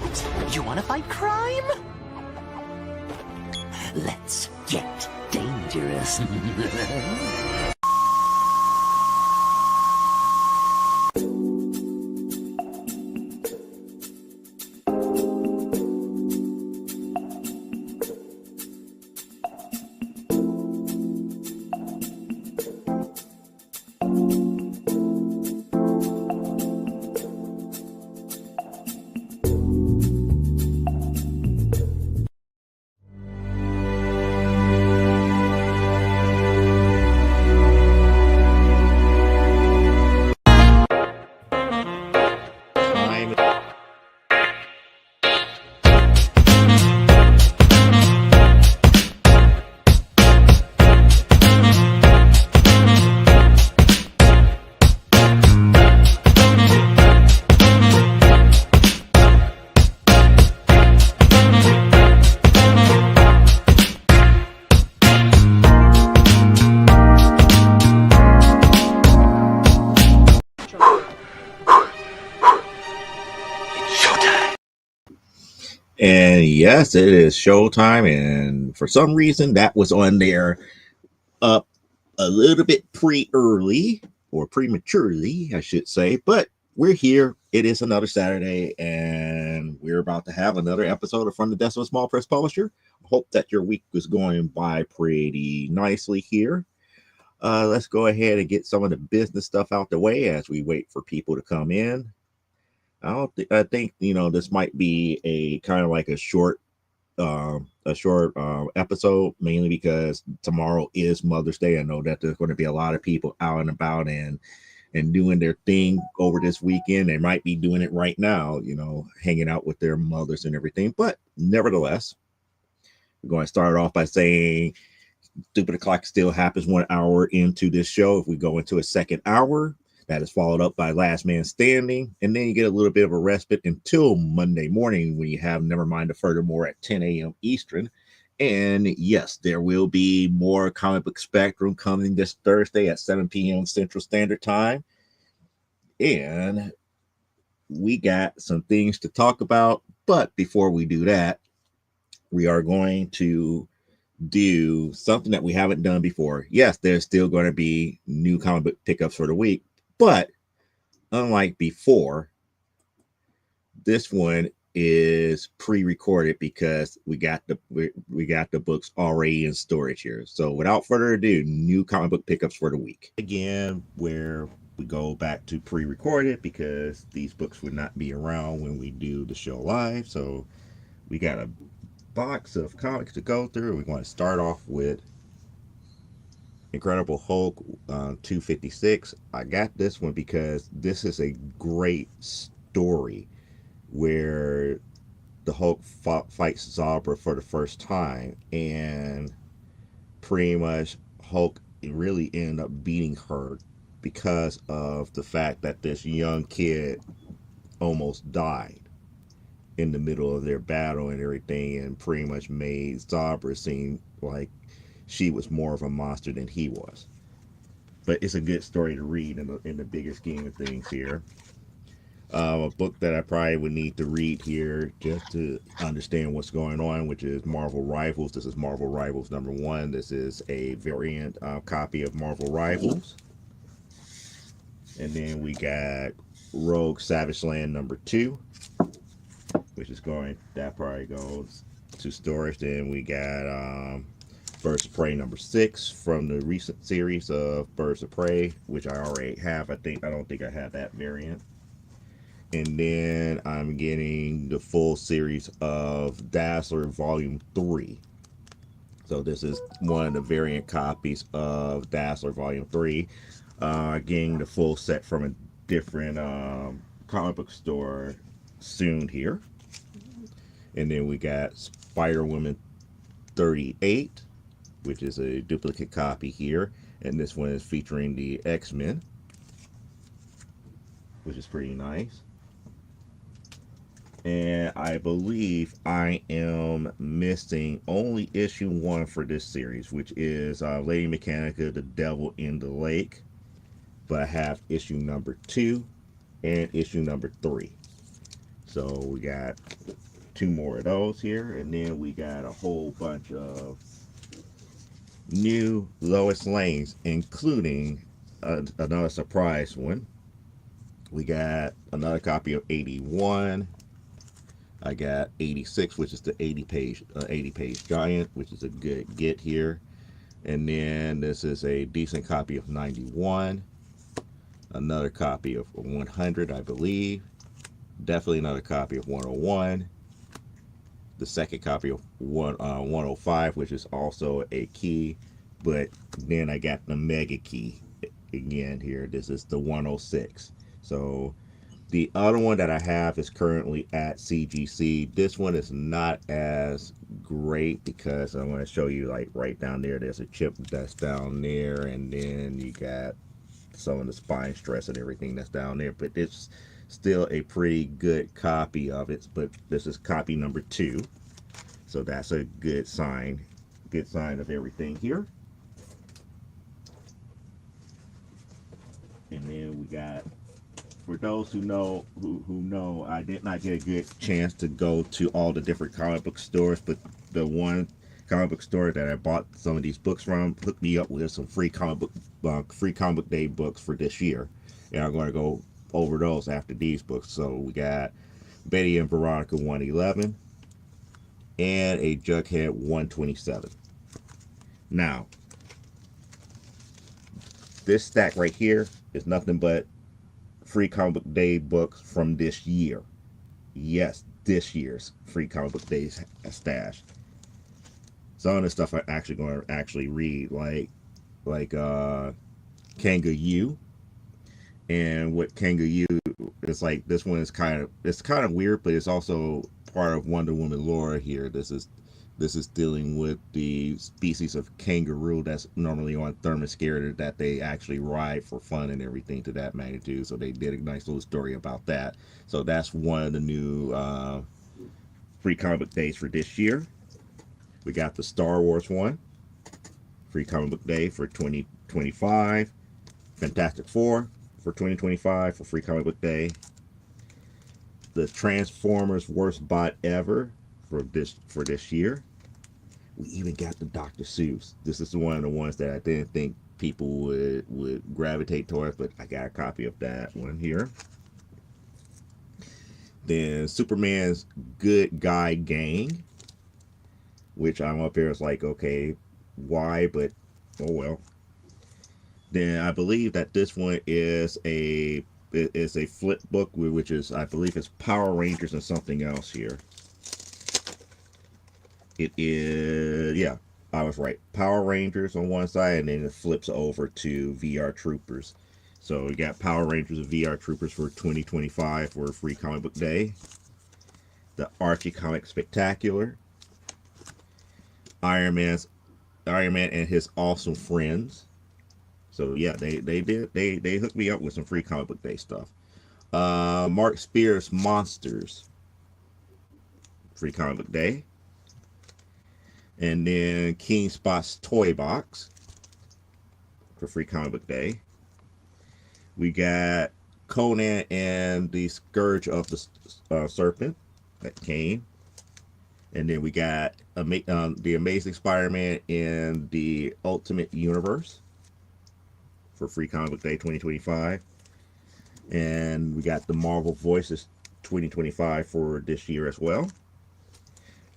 What? You want to fight crime? Let's get dangerous. And yes, it is showtime, and for some reason that was on there up a little bit pre-early or prematurely, I should say, but we're here. It is another Saturday, and we're about to have another episode of From the Desk of a Small Press Publisher. I hope that your week was going by pretty nicely here. Let's go ahead and get some of the business stuff out the way as we wait for people to come in. I think this might be a kind of like a short episode, mainly because tomorrow is Mother's Day. I know that there's going to be a lot of people out and about and doing their thing over this weekend. They might be doing it right now, hanging out with their mothers and everything. But nevertheless, we're going to start off by saying Stupid O'Clock still happens 1 hour into this show. If we go into a second hour, that is followed up by Last Man Standing, and then you get a little bit of a respite until Monday morning when you have Nevermind the Furthermore at 10 a.m. Eastern. And yes, there will be more Comic Book Spectrum coming this Thursday at 7 p.m. Central Standard Time. And we got some things to talk about, but before we do that, we are going to do something that we haven't done before. Yes, there's still going to be new comic book pickups for the week, but unlike before, this one is pre-recorded because we got the books already in storage here. So without further ado, new comic book pickups for the week. Again, where we go back to pre-recorded because these books would not be around when we do the show live. So we got a box of comics to go through. We're going to start off with Incredible Hulk 256. I got this one because this is a great story where the Hulk fights Zabra for the first time, and pretty much Hulk really ended up beating her because of the fact that this young kid almost died in the middle of their battle and everything, and pretty much made Zabra seem like she was more of a monster than he was. But it's a good story to read in the bigger scheme of things here. A book that I probably would need to read here just to understand what's going on, which is Marvel Rivals. This is Marvel Rivals #1. This is a variant copy of Marvel Rivals. And then we got Rogue Savage Land #2, which is that probably goes to storage. Then we got Birds of Prey #6 from the recent series of Birds of Prey, which I already have. I don't think I have that variant. And then I'm getting the full series of Dazzler Volume 3. So this is one of the variant copies of Dazzler Volume 3. Getting the full set from a different comic book store soon here. And then we got Spider-Woman 38, which is a duplicate copy here. And this one is featuring the X-Men, which is pretty nice. And I believe I am missing only issue 1 for this series, which is Lady Mechanica, The Devil in the Lake. But I have issue #2 and issue #3. So we got two more of those here, and then we got a whole bunch of new Lois Lanes, including another surprise one. We got another copy of 81. I got 86, which is the 80 page giant, which is a good get here. And then this is a decent copy of 91. Another copy of 100, I believe. Definitely another copy of 101. The second copy of 105, which is also a key. But then I got the mega key again here. This is the 106. So the other one that I have is currently at CGC. This one is not as great because I'm going to show you, like, right down there, there's a chip that's down there, and then you got some of the spine stress and everything that's down there, but it's still a pretty good copy of it. But this is copy number 2, so that's a good sign of everything here. And then we got, for those who know, I did not get a good chance to go to all the different comic book stores, but the one comic book store that I bought some of these books from hooked me up with some free comic book day books for this year, and I'm going to go over those after these books. So we got Betty and Veronica 111 and a Jughead 127. Now, this stack right here is nothing but free comic book day books from this year. Yes, this year's free comic book days stash. Some of the stuff I'm actually going to read, like Kanga U. And what Kanga U is like, this one is kind of weird, but it's also part of Wonder Woman lore here. This is dealing with the species of kangaroo that's normally on Themyscira that they actually ride for fun and everything to that magnitude. So they did a nice little story about that. So that's one of the new free comic book days for this year. We got the Star Wars one, free comic book day for 2025. Fantastic Four for 2025 for free comic book day. The Transformers Worst Bot Ever for this year. We even got the Dr. Seuss. This is one of the ones that I didn't think people would gravitate towards, but I got a copy of that one here. Then Superman's Good Guy Gang, which I'm up here, it's like, okay, why? But oh well. Then I believe that this one is a flip book, which is, I believe it's Power Rangers and something else here. It is, yeah, I was right. Power Rangers on one side, and then it flips over to VR Troopers. So we got Power Rangers and VR Troopers for 2025 for a free comic book day. The Archie Comic Spectacular. Iron Man and his awesome friends. So yeah, they hooked me up with some free comic book day stuff. Mark Spears Monsters, free comic book day. And then King Spot's Toy Box for free comic book day. We got Conan and the Scourge of the Serpent that came. And then we got the Amazing Spider-Man in the Ultimate Universe for free comic book day 2025. And we got the Marvel Voices 2025 for this year as well.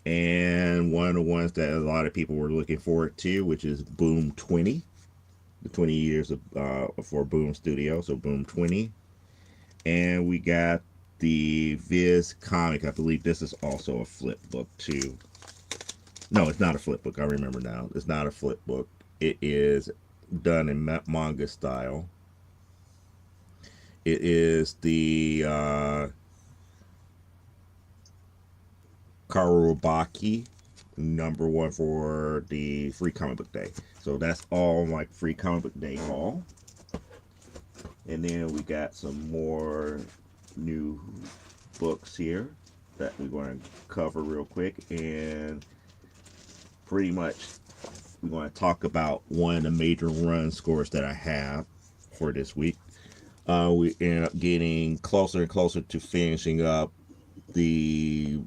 And one of the ones that a lot of people were looking forward to, which is Boom 20, the 20 years for Boom Studio, so Boom 20. And we got the Viz comic. I believe this is also a flip book too. No, it's not a flip book. I remember now. It's not a flip book. It is done in manga style. It is the Karubaki #1 for the free comic book day. So that's all like free comic book day haul. And then we got some more new books here that we're going to cover real quick, and pretty much we're going to talk about one of the major run scores that I have for this week. We end up getting closer and closer to finishing up the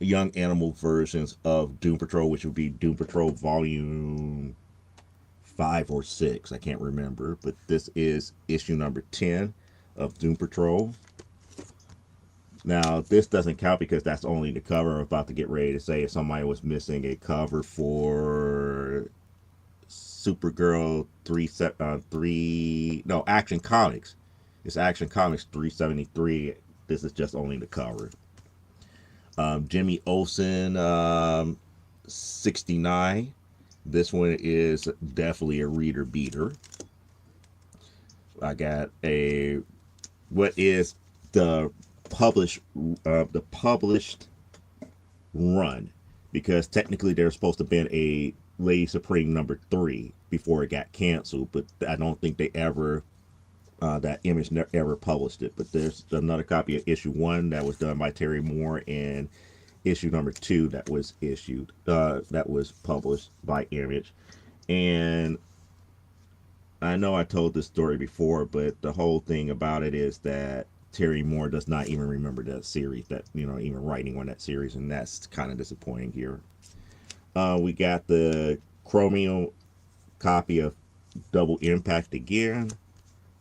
Young Animal versions of Doom Patrol, which would be Doom Patrol Volume 5 or 6. I can't remember, but this is issue number 10 of Doom Patrol. Now, this doesn't count because that's only the cover. I'm about to get ready to say if somebody was missing a cover for Supergirl Action Comics. It's Action Comics 373. This is just only the cover. Jimmy Olsen 69. This one is definitely a reader beater. I got what is the published run, because technically there's supposed to have been a Lady Supreme number 3 before it got canceled, but I don't think they ever that Image never ever published it. But there's another copy of issue 1 that was done by Terry Moore, and issue number 2 that was published by Image. And I know I told this story before, but the whole thing about it is that Terry Moore does not even remember that series, that, even writing on that series, and that's kind of disappointing here. We got the Chromium copy of Double Impact again,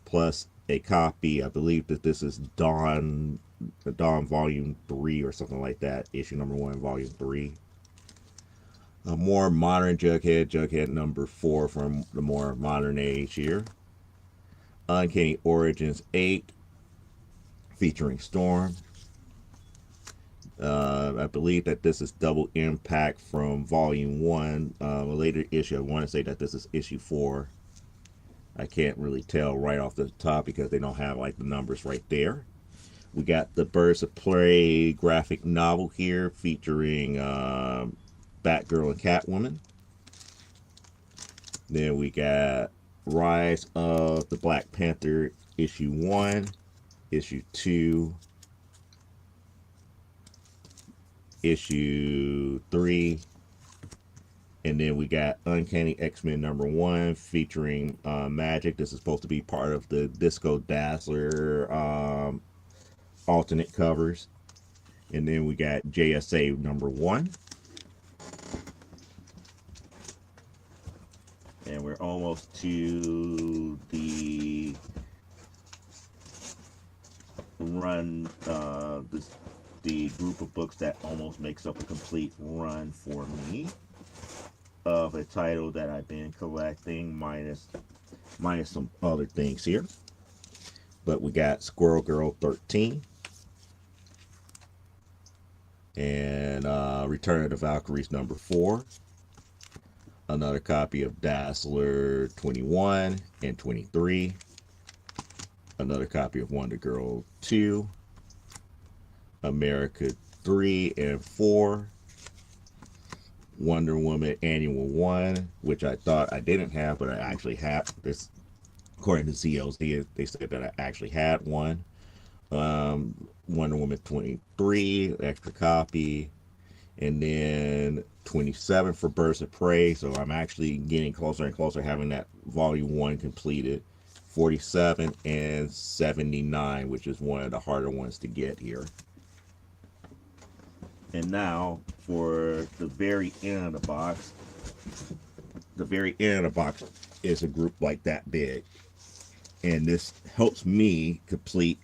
plus a copy, I believe that this is Dawn Volume 3 or something like that, issue number 1, Volume 3. A more modern Jughead number 4 from the more modern age here. Uncanny Origins 8, featuring Storm. I believe that this is Double Impact from Volume 1. A later issue, I want to say that this is issue 4. I can't really tell right off the top because they don't have like the numbers right there. We got the Birds of Prey graphic novel here featuring Batgirl and Catwoman. Then we got Rise of the Black Panther issue 1, issue 2, issue 3, and then we got Uncanny X-Men number 1 featuring Magic. This is supposed to be part of the Disco Dazzler alternate covers. And then we got JSA number 1. And we're almost to the run, the group of books that almost makes up a complete run for me of a title that I've been collecting, minus some other things here. But we got Squirrel Girl 13 and Return of the Valkyries number 4. Another copy of Dazzler 21 and 23. Another copy of Wonder Girl 2. America 3 and 4. Wonder Woman Annual 1, which I thought I didn't have, but I actually have. This, according to ZLZ, they said that I actually had one. Wonder Woman 23, extra copy. And then 27 for Birds of Prey. So I'm actually getting closer and closer having that volume 1 completed. 47 and 79, which is one of the harder ones to get here. And now for the very end of the box. The very end of the box is a group like that big. And this helps me complete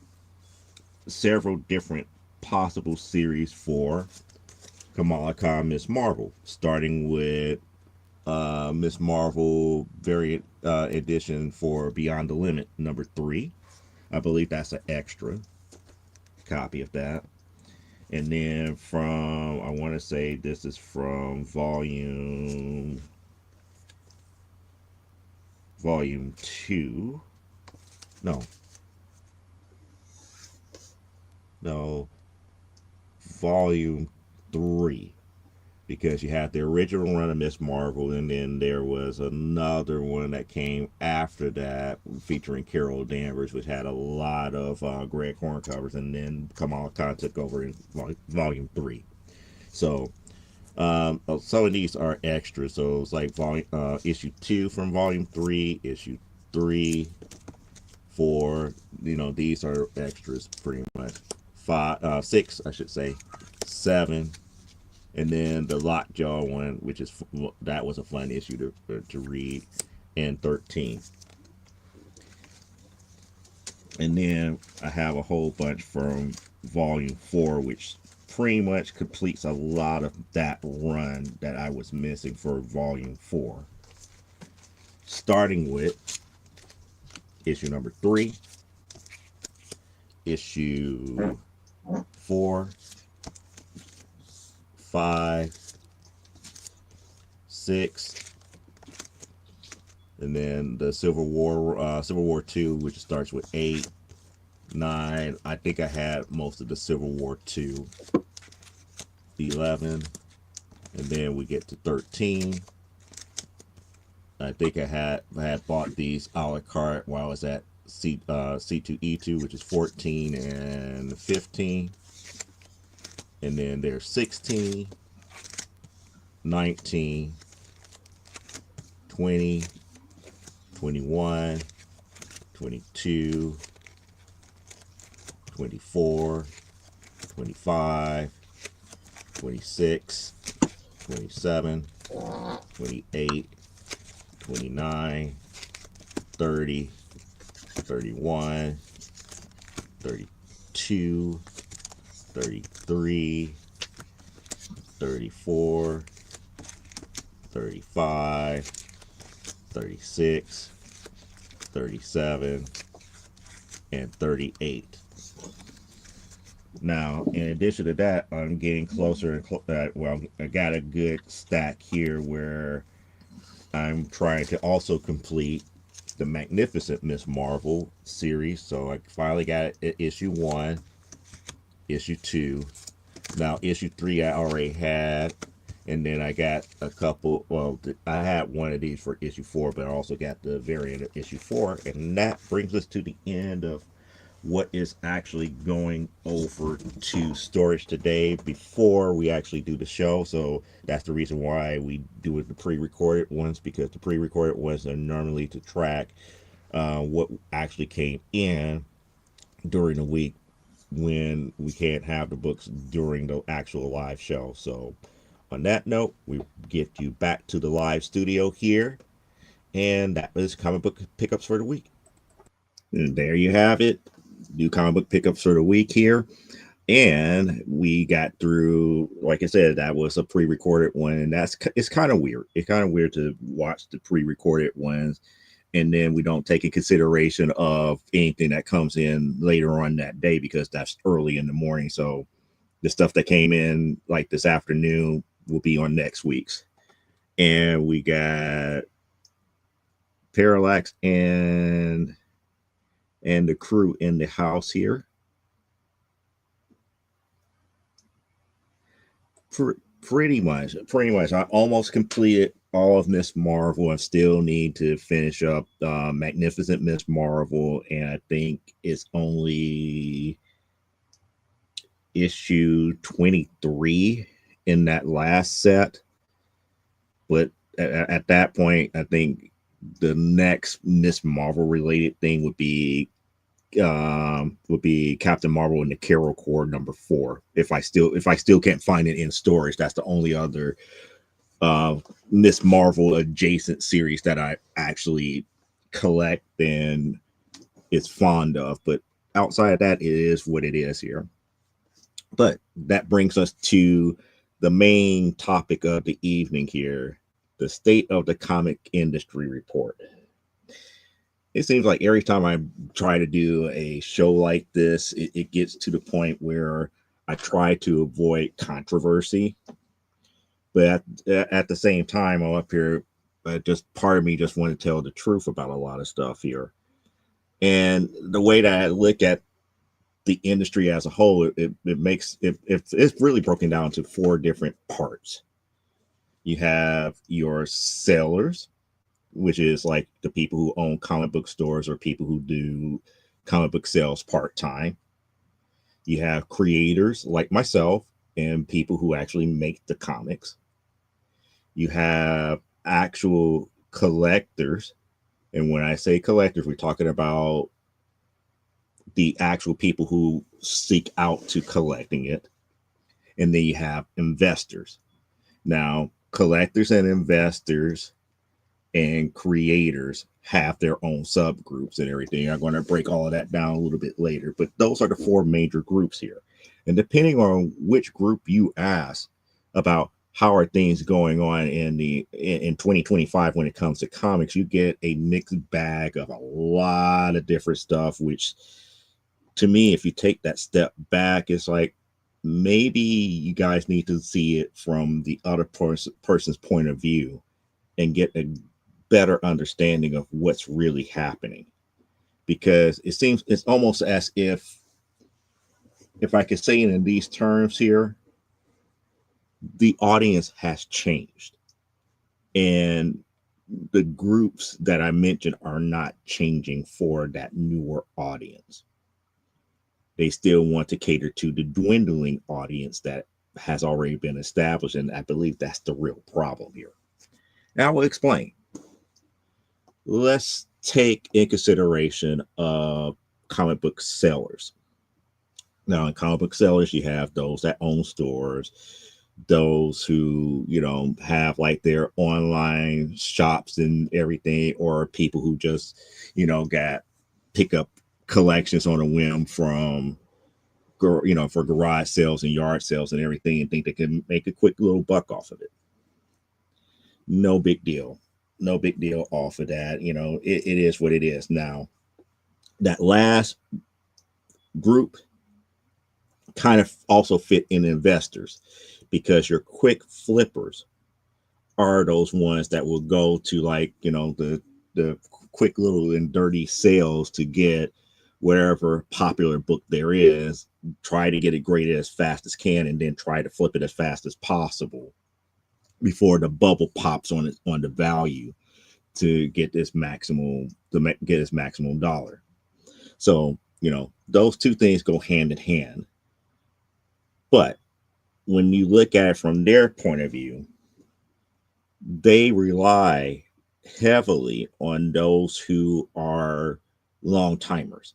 several different possible series for Kamala Khan Miss Marvel, starting with Miss Marvel variant edition for Beyond the Limit number 3. I believe that's an extra copy of that. And then from, I want to say this is from volume 2. No, volume 3, because you had the original run of Miss Marvel, and then there was another one that came after that featuring Carol Danvers, which had a lot of Greg Horn covers, and then Kamala Khan took over in volume 3. So some of these are extras, so it's like issue 2 from volume 3, issue 3, 4, these are extras pretty much. 6, I should say, 7, and then the Lockjaw one, which is that was a fun issue to read, and 13. And then I have a whole bunch from volume 4, which pretty much completes a lot of that run that I was missing for volume 4. Starting with issue number 3, issue 4, 5, 6, and then the Civil War 2, which starts with 8, 9. I think I had most of the Civil War 2. 11, and then we get to 13. I think I had bought these a la carte while I was at C2E2, which is 14 and 15. And then there's 16, 19, 20, 21, 22, 24, 25, 26, 27, 28, 29, 30, 31, 32, 33, 34, 35, 36, 37, and 38. Now, in addition to that, I'm getting closer and well, I got a good stack here where I'm trying to also complete the Magnificent Miss Marvel series. So I finally got issue 1, issue 2. Now, issue 3 I already had, and then I got a couple. Well, I had one of these for issue 4, but I also got the variant of issue 4, and that brings us to the end of what is actually going over to storage today before we actually do the show. So that's the reason why we do the pre-recorded ones, because the pre-recorded ones are normally to track what actually came in during the week when we can't have the books during the actual live show. So on that note, we get you back to the live studio here, and that was comic book pickups for the week. And there you have it. New comic book pickups for the week here. And we got through, like I said, that was a pre-recorded one, and it's kind of weird. It's kind of weird to watch the pre-recorded ones, and then we don't take in consideration of anything that comes in later on that day, because that's early in the morning. So the stuff that came in like this afternoon will be on next week's. And we got Parallax and the crew in the house here. Pretty much. I almost completed all of Miss Marvel. I still need to finish up Magnificent Miss Marvel, and I think it's only issue 23 in that last set. But at that point, I think the next Miss Marvel related thing would be Captain Marvel and the Carol Corps number 4. If I still can't find it in storage, that's the only other Miss Marvel adjacent series that I actually collect and is fond of. But outside of that, it is what it is here. But that brings us to the main topic of the evening here, the state of the comic industry report. It seems like every time I try to do a show like this, it gets to the point where I try to avoid controversy. But at the same time, I'm up here, just part of me just want to tell the truth about a lot of stuff here. And the way that I look at the industry as a whole, it's really broken down to 4 different parts. You have your sellers, which is like the people who own comic book stores or people who do comic book sales part-time. You have creators like myself and people who actually make the comics. You have actual collectors. And when I say collectors, we're talking about the actual people who seek out to collecting it, and then you have investors. Now, collectors and investors and creators have their own subgroups and everything. I'm going to break all of that down a little bit later, but those are the four major groups here. And depending on which group you ask about how are things going on in 2025 when it comes to comics, you get a mixed bag of a lot of different stuff, which to me, if you take that step back, it's like maybe you guys need to see it from the other person's point of view and get a better understanding of what's really happening. Because it seems it's almost as if I could say it in these terms here, the audience has changed. And the groups that I mentioned are not changing for that newer audience. They still want to cater to the dwindling audience that has already been established. And I believe that's the real problem here. Now I will explain. Let's take in consideration comic book sellers. Now, in comic book sellers, you have those that own stores, those who, have like their online shops and everything, or people who just, got pick up collections on a whim from, for garage sales and yard sales and everything, and think they can make a quick little buck off of it. No big deal. No big deal off of that. It is what it is. Now, that last group kind of also fit in investors, because your quick flippers are those ones that will go to, like, the quick little and dirty sales to get whatever popular book there is, try to get it graded as fast as can, and then try to flip it as fast as possible before the bubble pops on the value to get this maximum dollar. So, those two things go hand in hand. But when you look at it from their point of view, they rely heavily on those who are long timers.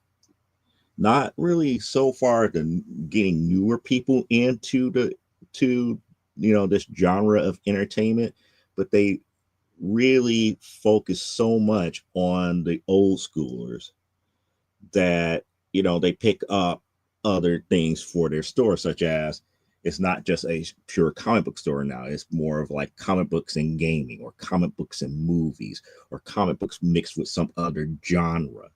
Not really so far to getting newer people into this genre of entertainment, but they really focus so much on the old schoolers that they pick up other things for their store, such as it's not just a pure comic book store now. It's more of like comic books and gaming, or comic books and movies, or comic books mixed with some other genre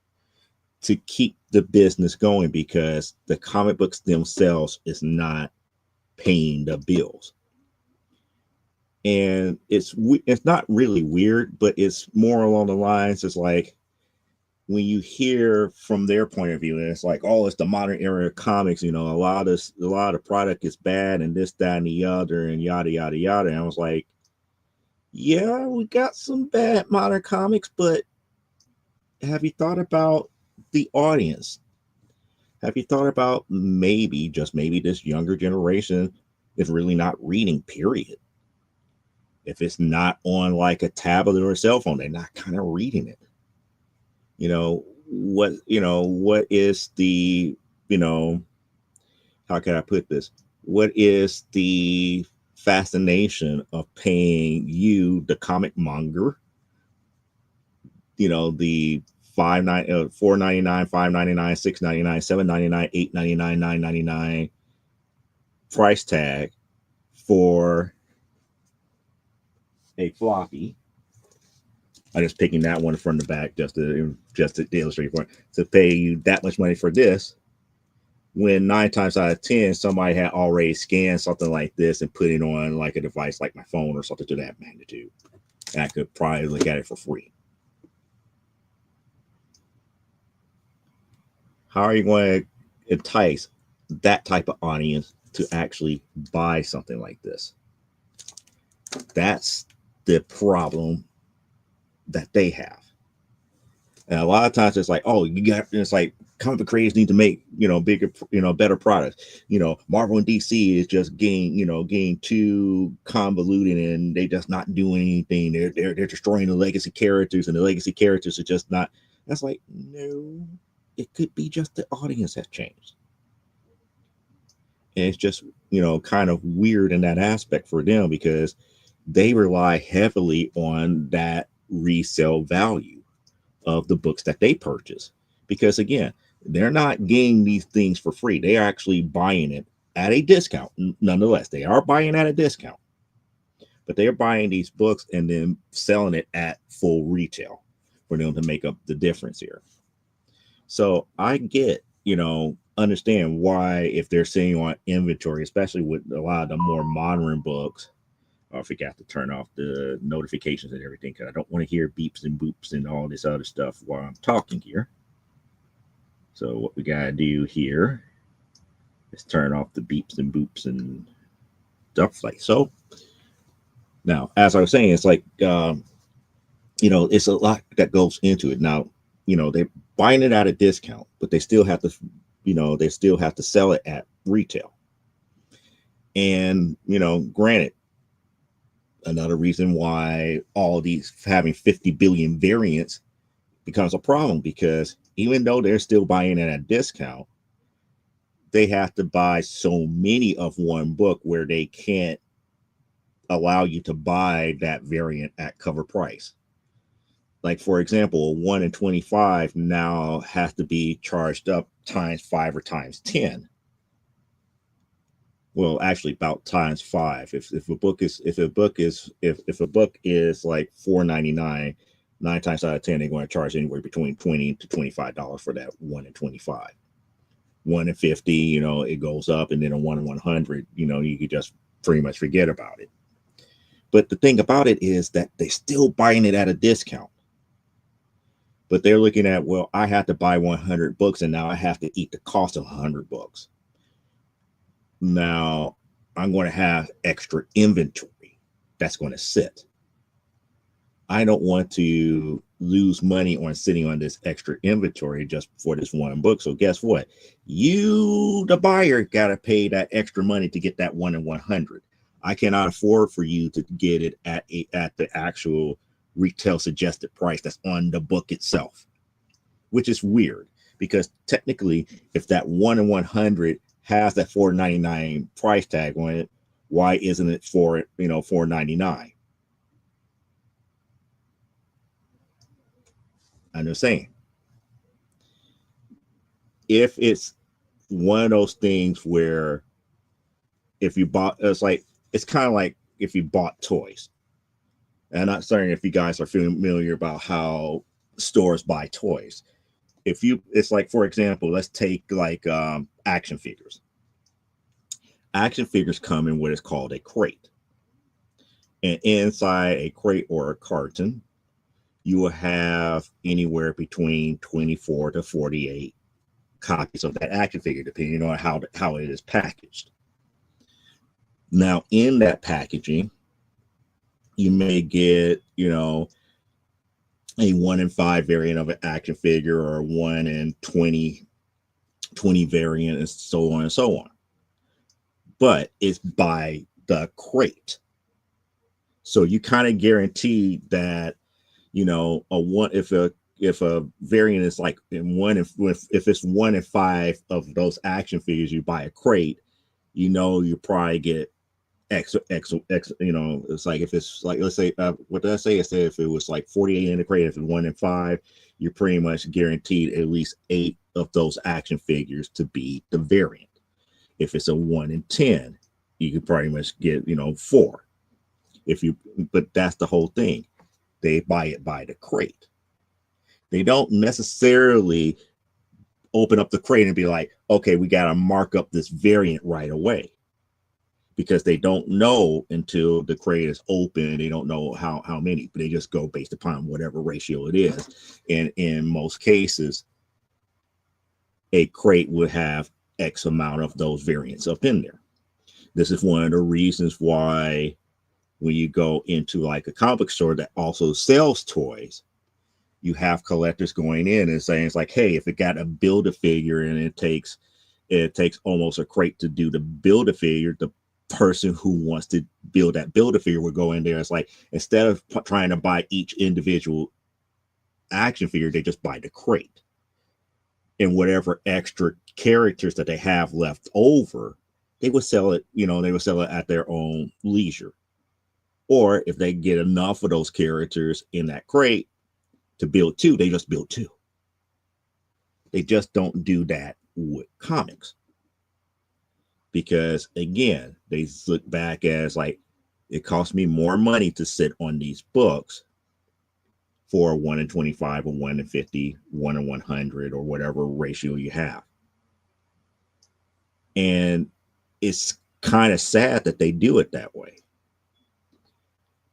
to keep the business going, because the comic books themselves is not paying the bills. And it's not really weird, but it's more along the lines, it's like when you hear from their point of view, and it's like, oh, it's the modern era of comics, a lot of product is bad, and this, that, and the other, and yada yada yada. And I was like, yeah, we got some bad modern comics, but have you thought about the audience? Have you thought about maybe, just maybe, this younger generation is really not reading, period? If it's not on like a tablet or a cell phone, they're not kind of reading it. What is the, how can I put this? What is the fascination of paying you, the comic monger, the $4.99, $5.99, $6.99, $7.99, $8.99, $9.99 price tag for a floppy? I'm just picking that one from the back just to illustrate for it, to pay you that much money for this, when 9 times out of 10 somebody had already scanned something like this and put it on like a device like my phone or something to that magnitude, and I could probably look at it for free. How are you going to entice that type of audience to actually buy something like this? That's the problem that they have. And a lot of times it's like, oh, it's like comic book creators need to make, bigger, better products. Marvel and DC is just getting too convoluted, and they just not doing anything. They're destroying the legacy characters, and the legacy characters are just not. That's like, no, it could be just the audience has changed. And it's just, kind of weird in that aspect for them because they rely heavily on that resale value of the books that they purchase. Because again, they're not getting these things for free. They are actually buying it at a discount. Nonetheless, they are buying at a discount, but they're buying these books and then selling it at full retail for them to make up the difference here. So I get, understand why if they're sitting on inventory, especially with a lot of the more modern books. I forgot to turn off the notifications and everything because I don't want to hear beeps and boops and all this other stuff while I'm talking here. So what we gotta do here is turn off the beeps and boops and stuff like so. Now, as I was saying, it's like it's a lot that goes into it. Now, they're buying it at a discount, but they still have to, sell it at retail. And granted, another reason why all these having 50 billion variants becomes a problem because even though they're still buying at a discount, they have to buy so many of one book where they can't allow you to buy that variant at cover price. Like, for example, a 1 in 25 now has to be charged up times 5 or times 10. Well, actually about times 5. If a book is like $4.99, 9 times out of 10 they're going to charge anywhere between $20 to $25 for that 1 in 25. 1 in 50, it goes up, and then a 1 in 100, you could just pretty much forget about it. But the thing about it is that they're still buying it at a discount. But they're looking at, well, I have to buy 100 books, and now I have to eat the cost of 100 books. Now, I'm going to have extra inventory that's going to sit. I don't want to lose money on sitting on this extra inventory just for this one book. So guess what? You, the buyer, got to pay that extra money to get that 1 in 100. I cannot afford for you to get it at the actual retail suggested price that's on the book itself, which is weird because technically, if that 1 in 100 has that $4.99 price tag on it, why isn't it for $4.99? I'm just saying, if it's one of those things where if you bought, it's kind of like if you bought toys. And I'm not saying if you guys are familiar about how stores buy toys. It's like, for example, let's take like action figures. Action figures come in what is called a crate. And inside a crate or a carton, you will have anywhere between 24 to 48 copies of that action figure, depending on how it is packaged. Now, in that packaging, you may get, a 1 in 5 variant of an action figure or a 1 in 20 variant, and so on and so on. But it's by the crate. So you kind of guarantee that, if a variant is like if it's 1 in 5 of those action figures you buy a crate, you probably get X, it's like if it's like, let's say, what did I say? I said if it was like 48 in the crate, if it's 1 in 5, you're pretty much guaranteed at least 8 of those action figures to be the variant. If it's a 1 in 10, you could pretty much get, 4. But that's the whole thing. They buy it by the crate. They don't necessarily open up the crate and be like, okay, we got to mark up this variant right away. Because they don't know until the crate is open. They don't know how many, but they just go based upon whatever ratio it is. And in most cases, a crate would have X amount of those variants up in there. This is one of the reasons why when you go into like a comic store that also sells toys, you have collectors going in and saying, it's like, hey, if it got a Build-A-Figure and it takes almost a crate to do the Build-A-Figure, the person who wants to build that Build-A-Figure would go in there. It's like, instead of trying to buy each individual action figure, they just buy the crate. and whatever extra characters that they have left over, they would sell it, they would sell it at their own leisure. Or if they get enough of those characters in that crate to build two, they just build two. They just don't do that with comics. Because again, they look back as like, it cost me more money to sit on these books for 1 in 25 or 1 in 50, 1 in 100, or whatever ratio you have. And it's kind of sad that they do it that way.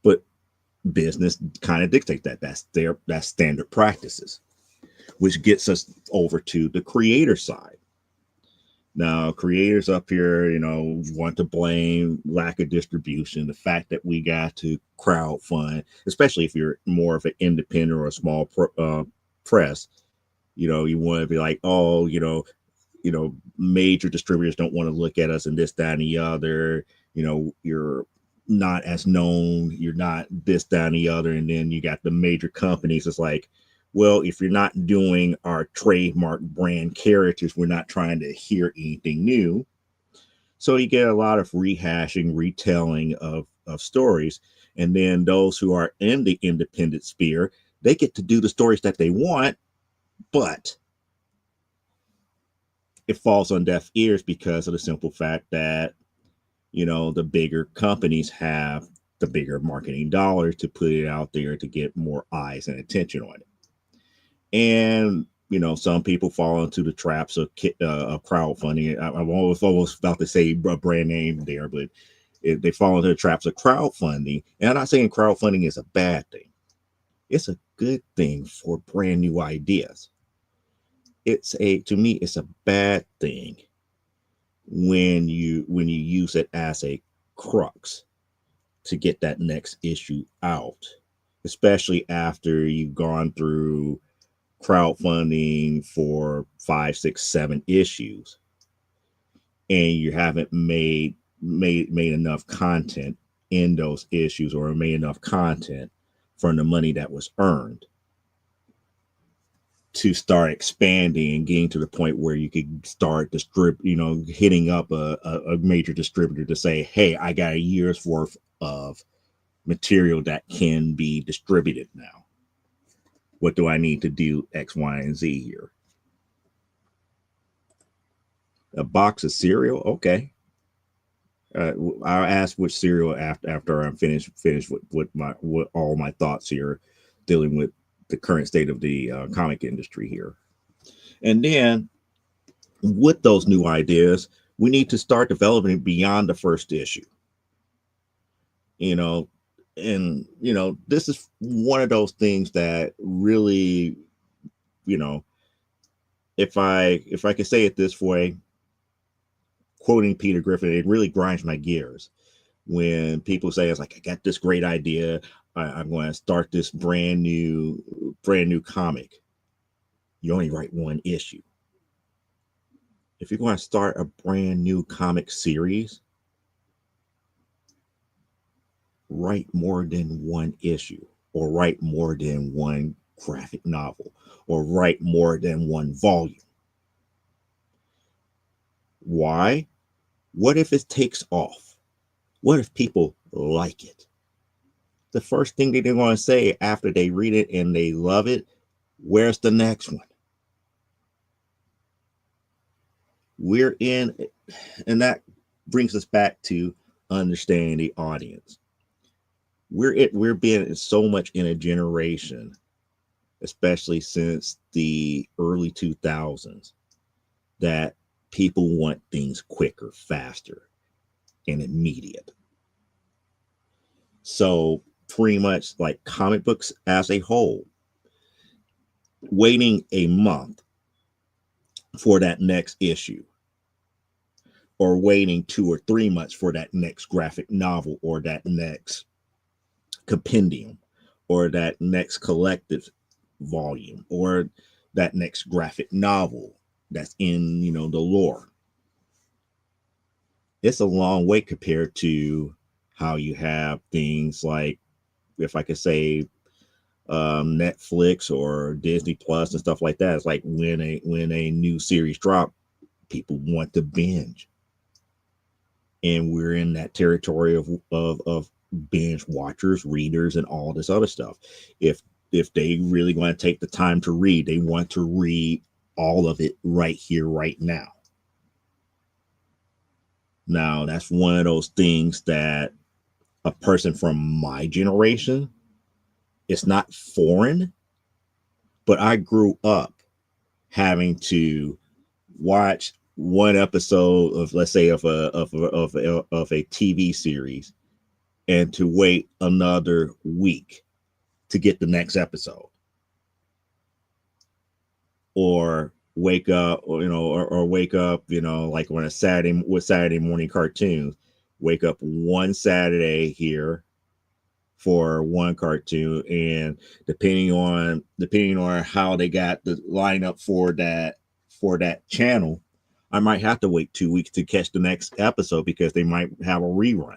But business kind of dictates that. That's standard practices, which gets us over to the creator side. Now, creators up here, want to blame lack of distribution, the fact that we got to crowdfund, especially if you're more of an independent or a small press. You want to be like, oh, major distributors don't want to look at us and this, that, and the other. You're not as known, you're not this, that, and the other. And then you got the major companies. It's like, well, if you're not doing our trademark brand characters, we're not trying to hear anything new. So you get a lot of rehashing, retelling of stories. And then those who are in the independent sphere, they get to do the stories that they want, but it falls on deaf ears because of the simple fact that, the bigger companies have the bigger marketing dollars to put it out there to get more eyes and attention on it. And some people fall into the traps of crowdfunding. I'm almost about to say a brand name there, but they fall into the traps of crowdfunding. And I'm not saying crowdfunding is a bad thing. It's a good thing for brand new ideas. To me, it's a bad thing when you use it as a crux to get that next issue out, especially after you've gone through crowdfunding for 5, 6, 7 issues and you haven't made enough content in those issues, or made enough content from the money that was earned to start expanding and getting to the point where you could start hitting up a major distributor to say, hey, I got a year's worth of material that can be distributed now. What do I need to do? X, Y, and Z here. A box of cereal? Okay. I'll ask which cereal after I'm finished with all my thoughts here, dealing with the current state of the comic industry here. And then with those new ideas, we need to start developing beyond the first issue. This is one of those things that really, if I could say it this way, quoting Peter Griffin, it really grinds my gears when people say, it's like, I got this great idea, I'm going to start this brand new comic. You only write one issue. If you're going to start a brand new comic series, write more than one issue, or write more than one graphic novel, or write more than one volume. Why? What if it takes off? What if people like it? The first thing that they're going to say after they read it and they love it, where's the next one? And that brings us back to understanding the audience. We're being so much in a generation, especially since the early 2000s, that people want things quicker, faster, and immediate. So pretty much like comic books as a whole, waiting a month for that next issue, or waiting 2 or 3 months for that next graphic novel, or that next compendium, or that next collective volume, or that next graphic novel that's in the lore. It's a long wait compared to how you have things like, if I could say, Netflix or Disney Plus and stuff like that. It's like when a new series drop, people want to binge, and we're in that territory of binge watchers, readers, and all this other stuff. If they really want to take the time to read, they want to read all of it right here, right now. Now, that's one of those things that a person from my generation, it's not foreign, but I grew up having to watch one episode of, let's say, of a TV series, and to wait another week to get the next episode, or wake up, or wake up, like when Saturday morning cartoons, wake up one Saturday here for one cartoon, and depending on how they got the lineup for that channel, I might have to wait 2 weeks to catch the next episode because they might have a rerun.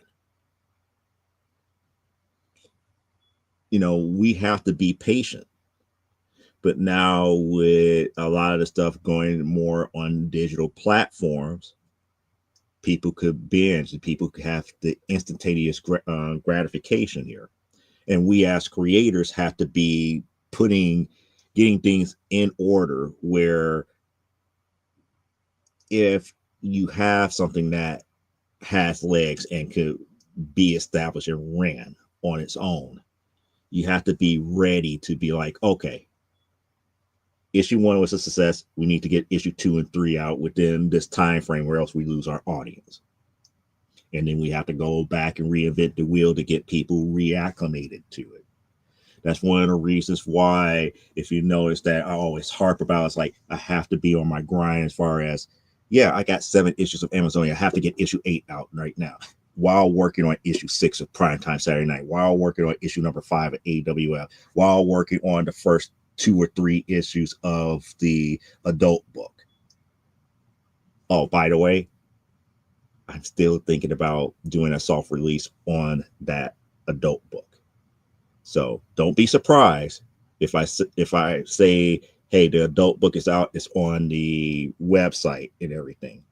We have to be patient. But now, with a lot of the stuff going more on digital platforms, people could binge, and people could have the instantaneous gratification here. And we as creators have to be getting things in order, where if you have something that has legs and could be established and ran on its own, you have to be ready to be like, okay, issue 1 was a success. We need to get issue 2 and 3 out within this time frame, or else we lose our audience. And then we have to go back and reinvent the wheel to get people reacclimated to it. That's one of the reasons why, if you notice that I always harp about, it's like I have to be on my grind as far as, yeah, I got 7 issues of Amazonia. I have to get issue 8 out right now, while working on issue 6 of Primetime Saturday Night, while working on issue number 5 of AWF, while working on the first 2 or 3 issues of the adult book. Oh, by the way, I'm still thinking about doing a soft release on that adult book. So don't be surprised if I say, hey, the adult book is out, it's on the website and everything.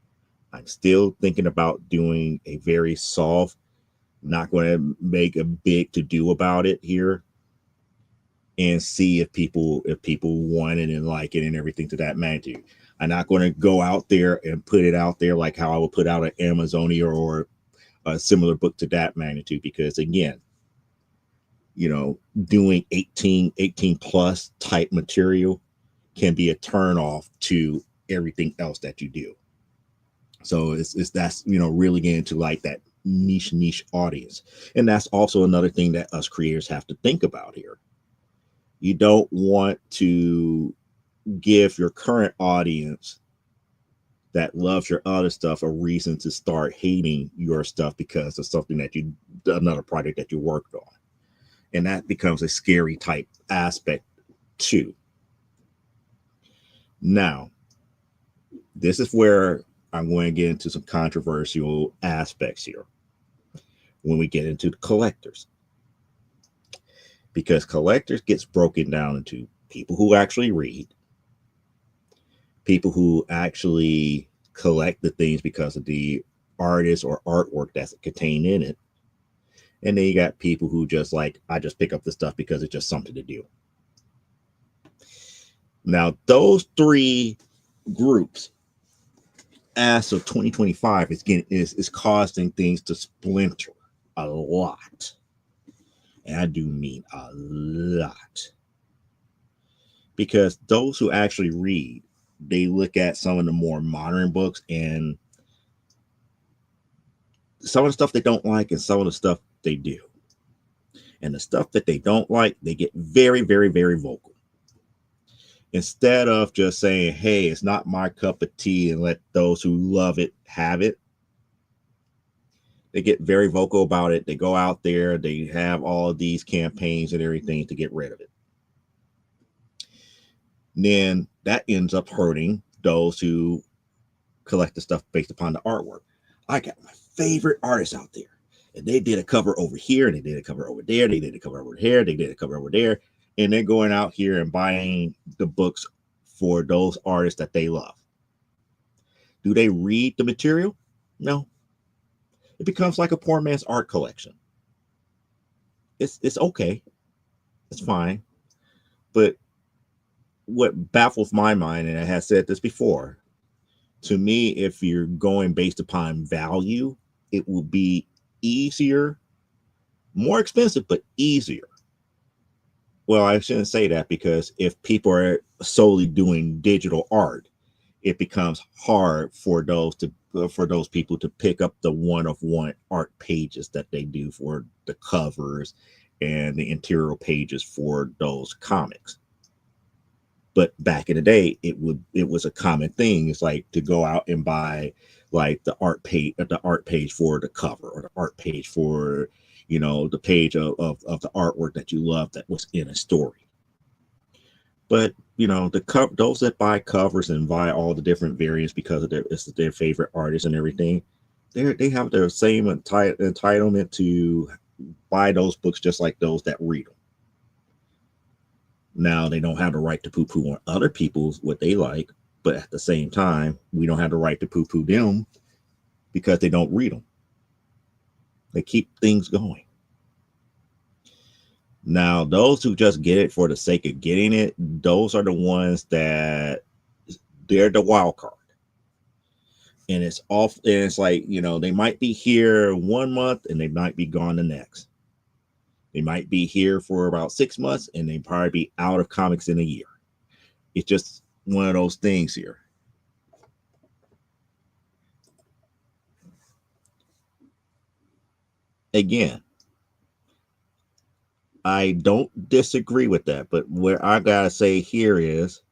I'm still thinking about doing a very soft, not going to make a big to do about it here, and see if people want it and like it and everything to that magnitude. I'm not going to go out there and put it out there like how I would put out an Amazonia or a similar book to that magnitude, because again, doing 18 plus type material can be a turn off to everything else that you do. So that's really getting to like that niche audience. And that's also another thing that us creators have to think about here. You don't want to give your current audience that loves your other stuff a reason to start hating your stuff because of something another project that you worked on. And that becomes a scary type aspect too. Now, this is where I'm going to get into some controversial aspects here when we get into the collectors. Because collectors gets broken down into people who actually read, people who actually collect the things because of the artist or artwork that's contained in it, and then you got people who just like, I just pick up the stuff because it's just something to do. Now, those 3 groups, as of 2025, is causing things to splinter a lot. And I do mean a lot. Because those who actually read, they look at some of the more modern books and some of the stuff they don't like and some of the stuff they do. And the stuff that they don't like, they get very, very, very vocal. Instead of just saying, hey, it's not my cup of tea, and let those who love it have it, they get very vocal about it. They go out there, they have all of these campaigns and everything to get rid of it. And then that ends up hurting those who collect the stuff based upon the artwork. I got my favorite artists out there, and they did a cover over here, and they did a cover over there, they did a cover over here, they did a cover over there, and they're going out here and buying the books for those artists that they love. Do they read the material? No. It becomes like a poor man's art collection. It's okay. It's fine. But what baffles my mind, and I have said this before, to me, if you're going based upon value, it will be easier, more expensive, but easier. Well, I shouldn't say that, because if people are solely doing digital art, it becomes hard for those people to pick up the one-of-one art pages that they do for the covers and the interior pages for those comics. But back in the day, it was a common thing. It's like to go out and buy like the art page for the cover, or the art page for, the page of the artwork that you love that was in a story. But those that buy covers and buy all the different variants because of their favorite artists and everything, they have their same entitlement to buy those books just like those that read them. Now, they don't have the right to poo-poo on other people's what they like, but at the same time, we don't have the right to poo-poo them because they don't read them. They keep things going. Now, those who just get it for the sake of getting it, those are the ones that they're the wild card. And it's off, and it's like, they might be here 1 month and they might be gone the next. They might be here for about 6 months and they probably be out of comics in a year. It's just one of those things here. Again, I don't disagree with that, but where I gotta say here is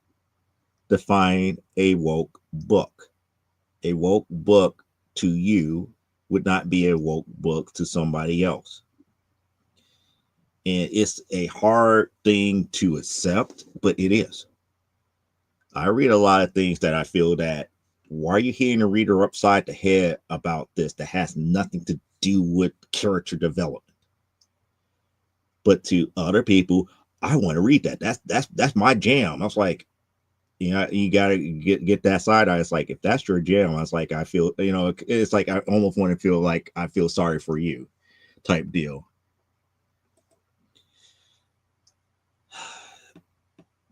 define a woke book. A woke book to you would not be a woke book to somebody else. And it's a hard thing to accept, but it is. I read a lot of things that I feel that, why are you hitting the reader upside the head about this that has nothing to do with character development? But to other people, I want to read that. That's my jam. I was like, you gotta get that side eye. It's like, if that's your jam, I was like, I feel, it's like I almost want to feel like I feel sorry for you type deal.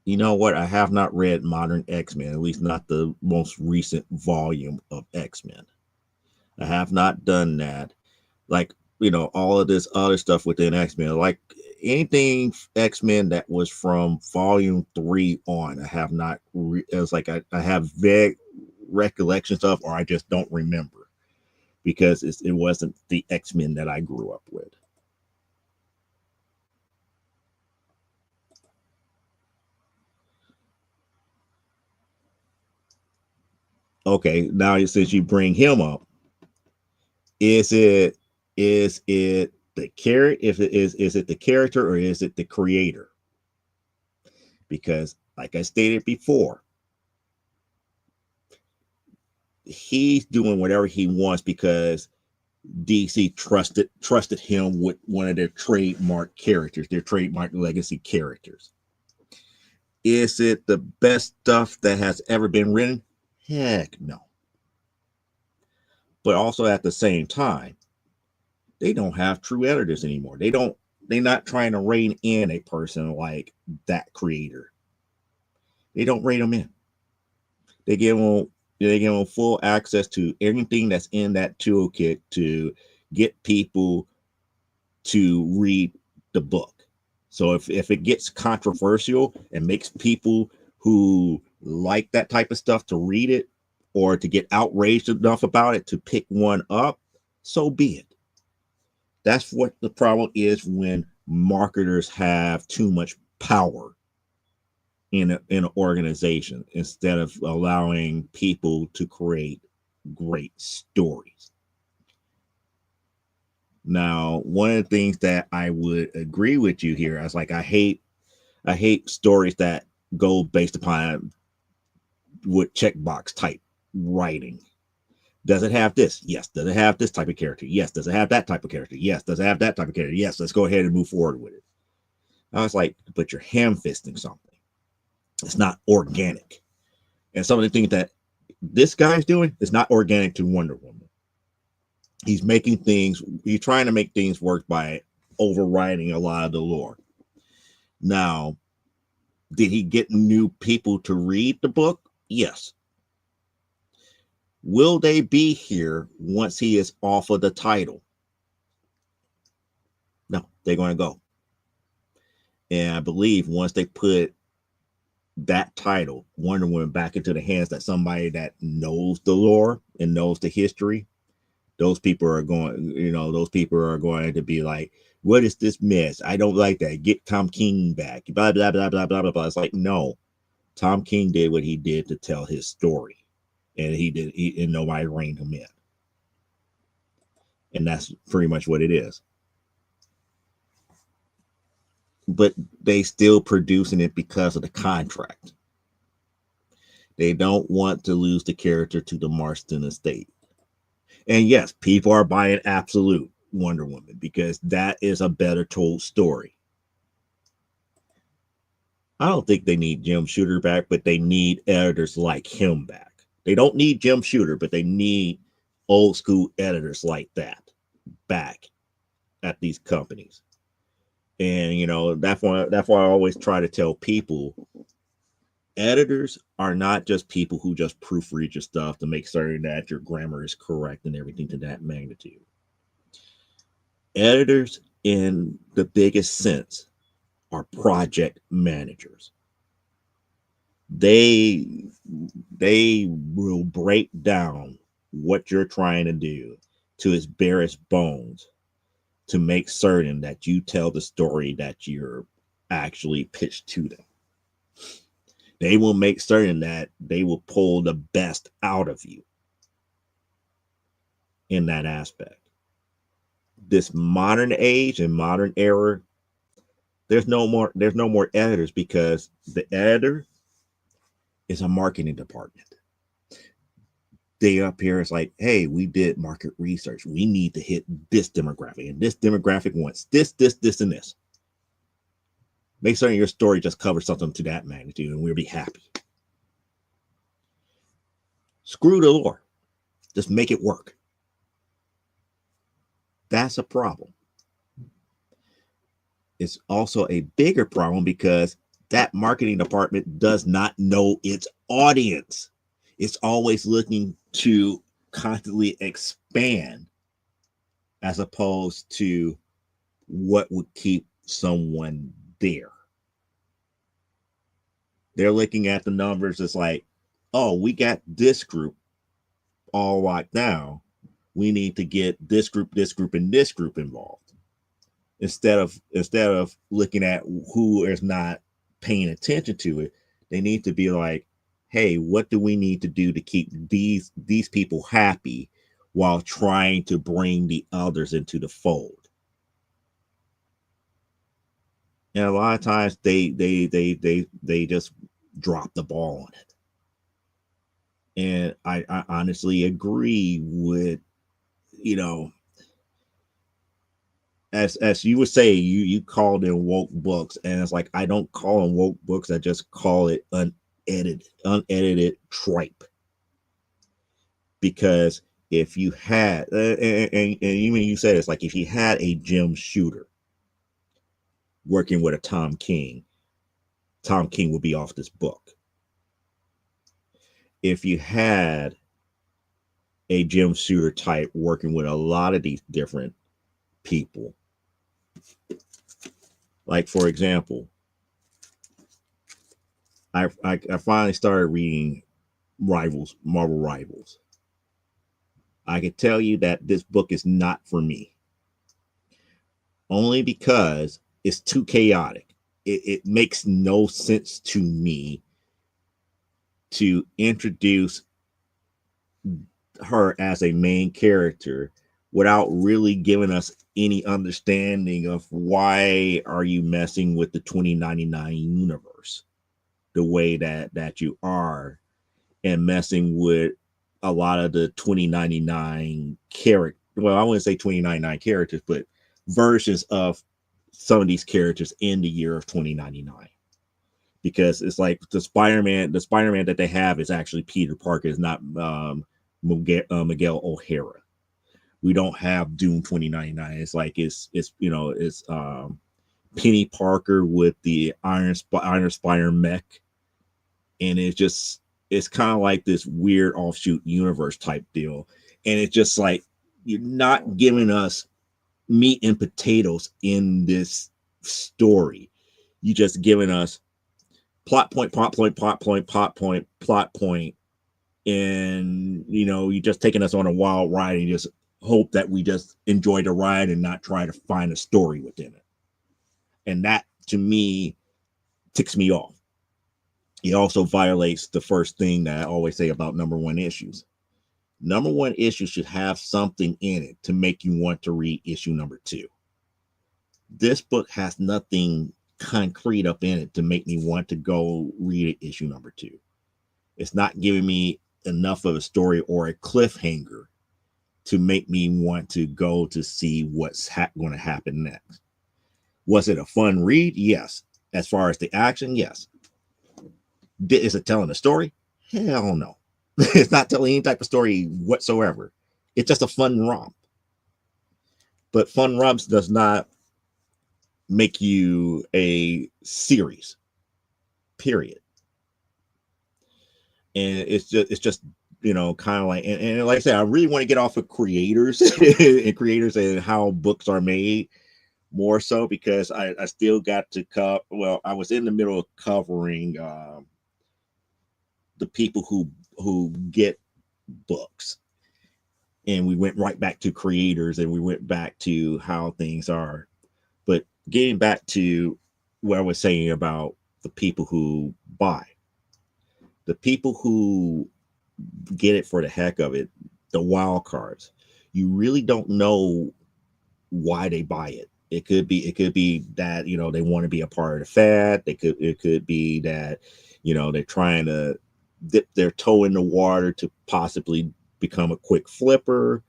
You know what? I have not read Modern X-Men, at least not the most recent volume of X-Men. I have not done that. Like, all of this other stuff within X-Men, like anything X-Men that was from volume 3 on, I have not. It's like I have vague recollections of, or I just don't remember, because it wasn't the X-Men that I grew up with. Okay, now since you bring him up, is it the character? If it is it the character, or is it the creator? Because, like I stated before, he's doing whatever he wants because DC trusted him with one of their trademark characters, their trademark legacy characters. Is it the best stuff that has ever been written? Heck no. But also at the same time, they don't have true editors anymore. They're not trying to rein in a person like that creator. They don't rein them in. They give them full access to everything that's in that toolkit to get people to read the book. So if it gets controversial and makes people who like that type of stuff to read it, or to get outraged enough about it to pick one up, so be it. That's what the problem is when marketers have too much power in an organization instead of allowing people to create great stories. Now, one of the things that I would agree with you here, I was like, I hate stories that go based upon with checkbox type writing. Does it have this? Yes. Does it have this type of character? Yes. Does it have that type of character? Yes. Does it have that type of character? Yes. Let's go ahead and move forward with it. I was like, but you're ham fisting something. It's not organic. And some of the things that this guy's doing is not organic to Wonder Woman. He's trying to make things work by overriding a lot of the lore. Now, did he get new people to read the book? Yes. Will they be here once he is off of the title? No, they're going to go. And I believe once they put that title, Wonder Woman, back into the hands that somebody that knows the lore and knows the history, those people are going to be like, what is this mess? I don't like that. Get Tom King back. Blah, blah, blah, blah, blah, blah, blah. It's like, no. Tom King did what he did to tell his story. And and nobody reined him in. And that's pretty much what it is. But they still producing it because of the contract. They don't want to lose the character to the Marston estate. And yes, people are buying Absolute Wonder Woman because that is a better told story. I don't think they need Jim Shooter back, but they need editors like him back. They don't need Jim Shooter, but they need old school editors like that back at these companies. And that's why I always try to tell people, editors are not just people who just proofread your stuff to make certain that your grammar is correct and everything to that magnitude. Editors, in the biggest sense, are project managers. They will break down what you're trying to do to its barest bones to make certain that you tell the story that you're actually pitched to them. They will make certain that they will pull the best out of you in that aspect. This modern age and modern era, there's no more editors because the editor is a marketing department. They up here is like, hey, we did market research. We need to hit this demographic, and this demographic wants this, and this. Make certain your story just covers something to that magnitude, and we'll be happy. Screw the lore. Just make it work. That's a problem. It's also a bigger problem because that marketing department does not know its audience. It's always looking to constantly expand as opposed to what would keep someone there. They're looking at the numbers. It's like, oh, we got this group all locked down. We need to get this group, and this group involved. Instead of looking at who is not paying attention to it, they need to be like, hey, what do we need to do to keep these people happy while trying to bring the others into the fold? And a lot of times they just drop the ball on it. And I honestly agree with, as you would say, you called in woke books, and it's like, I don't call them woke books. I just call it unedited tripe. Because if you had, and even you said, it's like if you had a Jim Shooter working with a Tom King would be off this book. If you had a Jim Shooter type working with a lot of these different people, like for example, I finally started reading Marvel Rivals. I can tell you that this book is not for me, only because it's too chaotic. It makes no sense to me to introduce her as a main character without really giving us any understanding of why are you messing with the 2099 universe the way that you are, and messing with a lot of the 2099 character. Well, I wouldn't say 2099 characters, but versions of some of these characters in the year of 2099, because it's like the Spider-Man that they have is actually Peter Parker, is not Miguel O'Hara. We don't have Doom 2099. It's like it's Penny Parker with the Iron Spider mech, and it's kind of like this weird offshoot universe type deal. And it's just like, you're not giving us meat and potatoes in this story. You just giving us plot point, plot point, plot point, plot point, plot point, and you're just taking us on a wild ride, and just hope that we just enjoy the ride and not try to find a story within it. And that, to me, ticks me off. It also violates the first thing that I always say about number one issues. Number one issue should have something in it to make you want to read issue number two. This book has nothing concrete up in it to make me want to go read issue number two. It's not giving me enough of a story or a cliffhanger to make me want to go to see what's going to happen next. Was it a fun read? Yes. As far as the action, yes. Is it telling a story? Hell no. It's not telling any type of story whatsoever. It's just a fun romp. But fun romps does not make you a series, period. And it's just kind of like, and like I said, I really want to get off of creators and how books are made, more so because I still got to cover. Well, I was in the middle of covering the people who get books, and we went right back to creators, and we went back to how things are. But getting back to what I was saying about the people who buy, the people who get it for the heck of it, the wild cards, you really don't know why they buy it. It could be that they want to be a part of the fad. It could be that they're trying to dip their toe in the water to possibly become a quick flipper.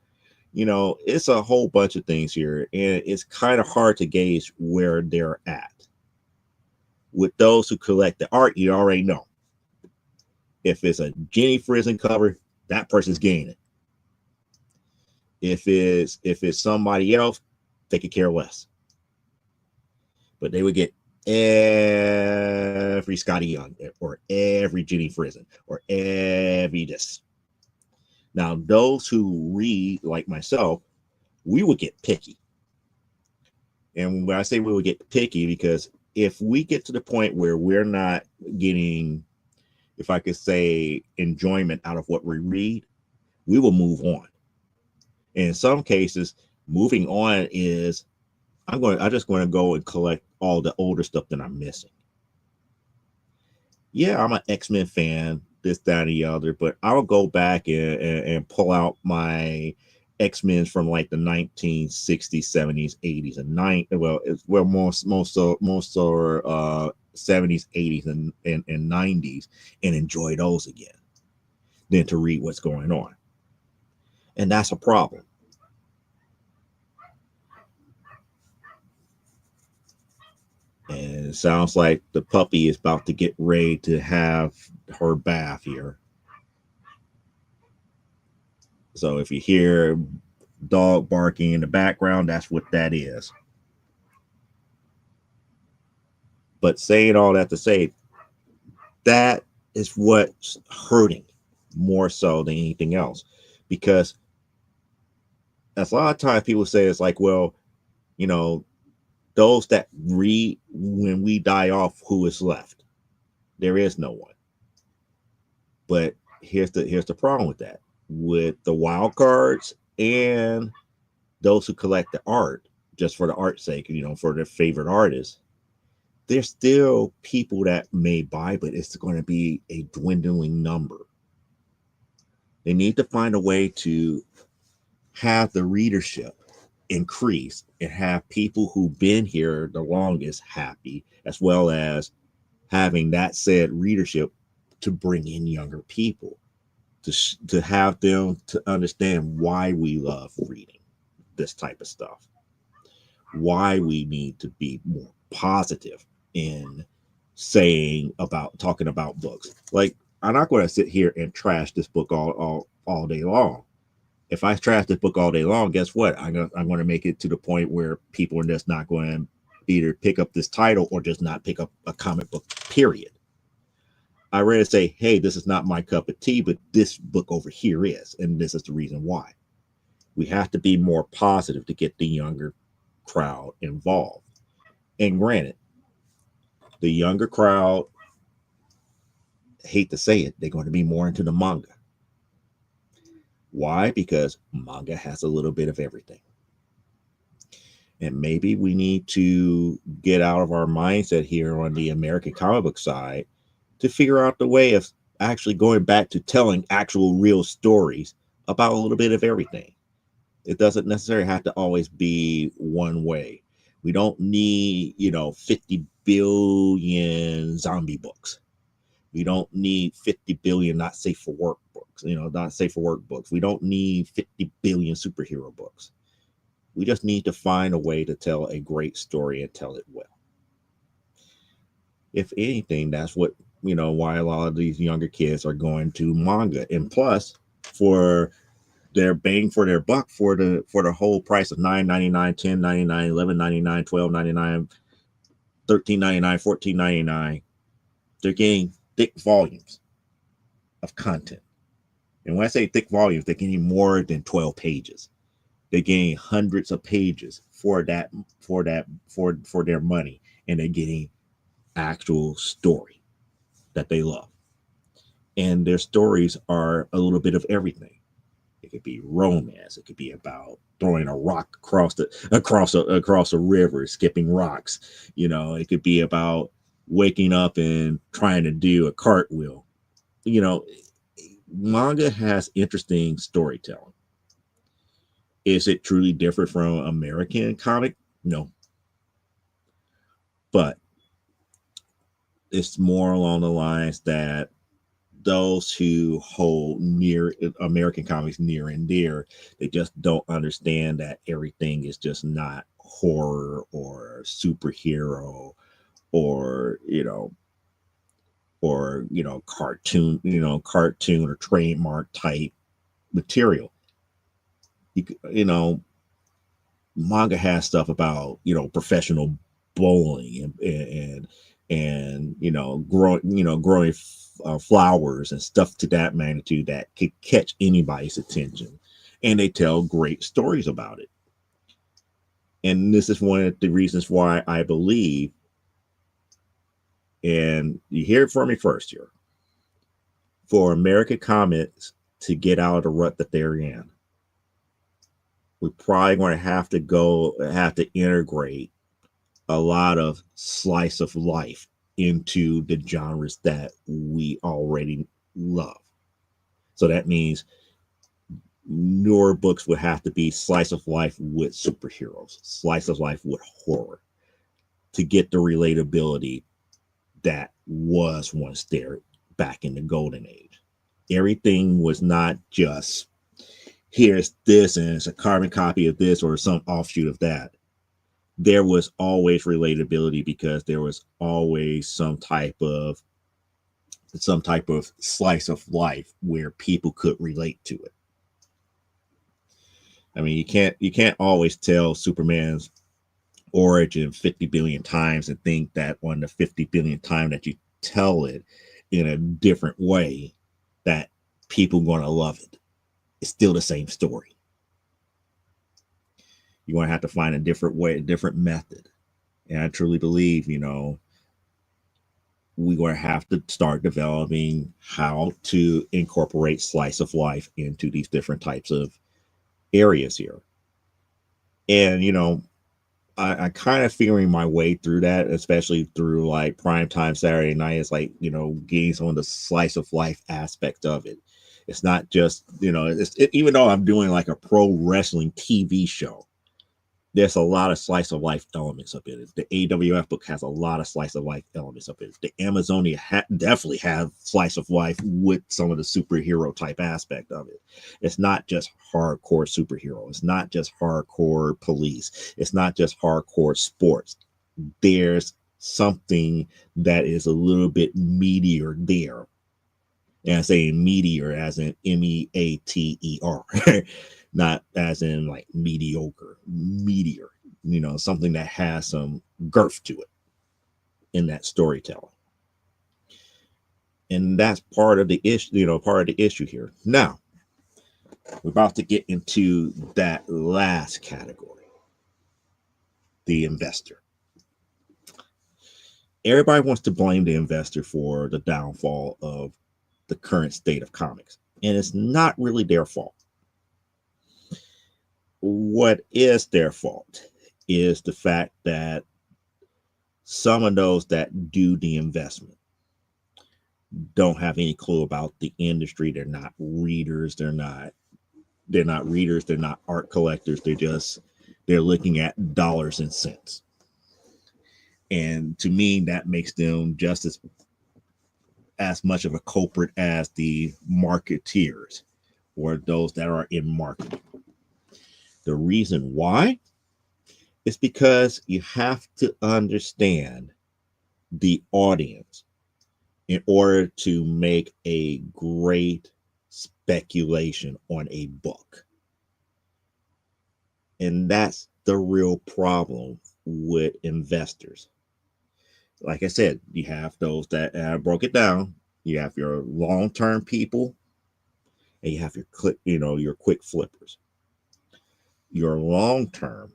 It's a whole bunch of things here, and it's kind of hard to gauge where they're at. With those who collect the art, you already know. If it's a Jenny Frison cover, that person's getting it. If it's somebody else, they could care less. But they would get every Scotty Young or every Jenny Frison or every this. Now, those who read like myself, we would get picky. And when I say we would get picky, because if we get to the point where we're not getting, if I could say, enjoyment out of what we read, we will move on. And in some cases, moving on is I'm just going to go and collect all the older stuff that I'm missing. Yeah, I'm an X-Men fan, this, that, and the other, but I'll go back and pull out my X-Men from like the 1960s, 70s, 80s, and 90s. Well, most are 70s, 80s, and 90s, and enjoy those again, than to read what's going on. And that's a problem. And it sounds like the puppy is about to get ready to have her bath here. So if you hear dog barking in the background, that's what that is. But saying all that to say, that is what's hurting more so than anything else. Because as a lot of times people say, it's like, well, those that read, when we die off, who is left? There is no one. But here's the problem with that. With the wild cards and those who collect the art just for the art's sake, for their favorite artists, there's still people that may buy, but it's going to be a dwindling number. They need to find a way to have the readership increase and have people who've been here the longest happy, as well as having that said readership to bring in younger people, to have them to understand why we love reading this type of stuff. why we need to be more positive in talking about books. Like, I'm not going to sit here and trash this book all day long. If I trash this book all day long, guess what? I'm going to make it to the point where people are just not going to either pick up this title or just not pick up a comic book, period. I rather say, hey, this is not my cup of tea, but this book over here is, and this is the reason why. We have to be more positive to get the younger crowd involved. And granted, the younger crowd, hate to say it, they're going to be more into the manga. Why? Because manga has a little bit of everything. And maybe we need to get out of our mindset here on the American comic book side to figure out the way of actually going back to telling actual real stories about a little bit of everything. It doesn't necessarily have to always be one way. We don't need, 50 billion zombie books. We don't need 50 billion not safe for work books, not safe for work books. We don't need 50 billion superhero books. We just need to find a way to tell a great story and tell it well. If anything, that's what, why a lot of these younger kids are going to manga. And plus, for their bang for their buck, for the whole price of $9.99, $10.99, $11.99, $12.99, $13.99, $14.99, they're getting thick volumes of content. And when I say thick volumes, they're getting more than 12 pages. They're getting hundreds of pages for their money, and they're getting actual story that they love. And their stories are a little bit of everything. It could be romance. It could be about throwing a rock across a river, skipping rocks. It could be about waking up and trying to do a cartwheel. Manga has interesting storytelling. Is it truly different from American comic? No. But it's more along the lines that those who hold near American comics near and dear, they just don't understand that everything is just not horror or superhero or cartoon or trademark type material. Manga has stuff about professional bowling and growing flowers and stuff to that magnitude that could catch anybody's attention, and they tell great stories about it. And this is one of the reasons why I believe, and you hear it from me first here, for American comics to get out of the rut that they're in, we're probably going to have to integrate a lot of slice of life into the genres that we already love. So that means newer books would have to be slice of life with superheroes, slice of life with horror, to get the relatability that was once there back in the golden age. Everything was not just, here's this and it's a carbon copy of this or some offshoot of that. There was always relatability because there was always some type of slice of life where people could relate to it. I mean, you can't always tell Superman's origin 50 billion times and think that on the 50 billion time that you tell it in a different way that people going to love it. It's still the same story. You're going to have to find a different way, a different method. And I truly believe, we're going to have to start developing how to incorporate slice of life into these different types of areas here. And, I kind of figuring my way through that, especially through like primetime Saturday night. It's like, getting some of the slice of life aspect of it. It's not just, even though I'm doing like a pro wrestling TV show, there's a lot of slice of life elements up in it. The AWF book has a lot of slice of life elements up in it. The Amazonia definitely have slice of life with some of the superhero type aspect of it. It's not just hardcore superhero. It's not just hardcore police. It's not just hardcore sports. There's something that is a little bit meatier there. And I say meteor as in MEATER, not as in like mediocre, meteor, something that has some girth to it in that storytelling. And that's part of the issue, part of the issue here. Now, we're about to get into that last category, the investor. Everybody wants to blame the investor for the downfall of the current state of comics, and it's not really their fault. What is their fault is the fact that some of those that do the investment don't have any clue about the industry. They're not readers. They're not readers. They're not art collectors. They're looking at dollars and cents. And to me, that makes them just as much of a culprit as the marketeers or those that are in marketing. The reason why is because you have to understand the audience in order to make a great speculation on a book. And that's the real problem with investors. Like I said, you have those that broke it down. You have your long-term people, and you have your quick flippers. Your long-term,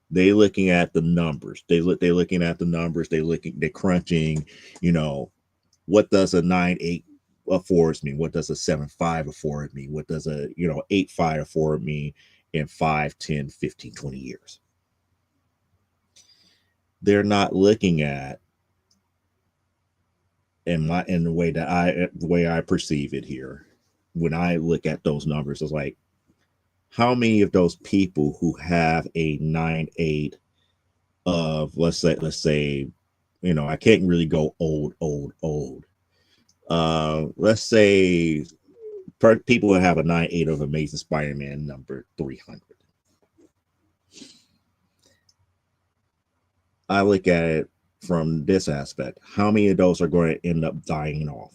they looking at the numbers. They're looking at the numbers. They're crunching. What does a 9.8 affords me? What does a 7.5 afford me? What does a 8.5 afford me in 5, 10, 15, 20 years? They're not looking at, in the way I perceive it here, when I look at those numbers, it's like, how many of those people who have a 9.8 of let's say, I can't really go old. Let's say people who have a 9.8 of Amazing Spider-Man number 300. I look at it from this aspect. How many of those are going to end up dying off?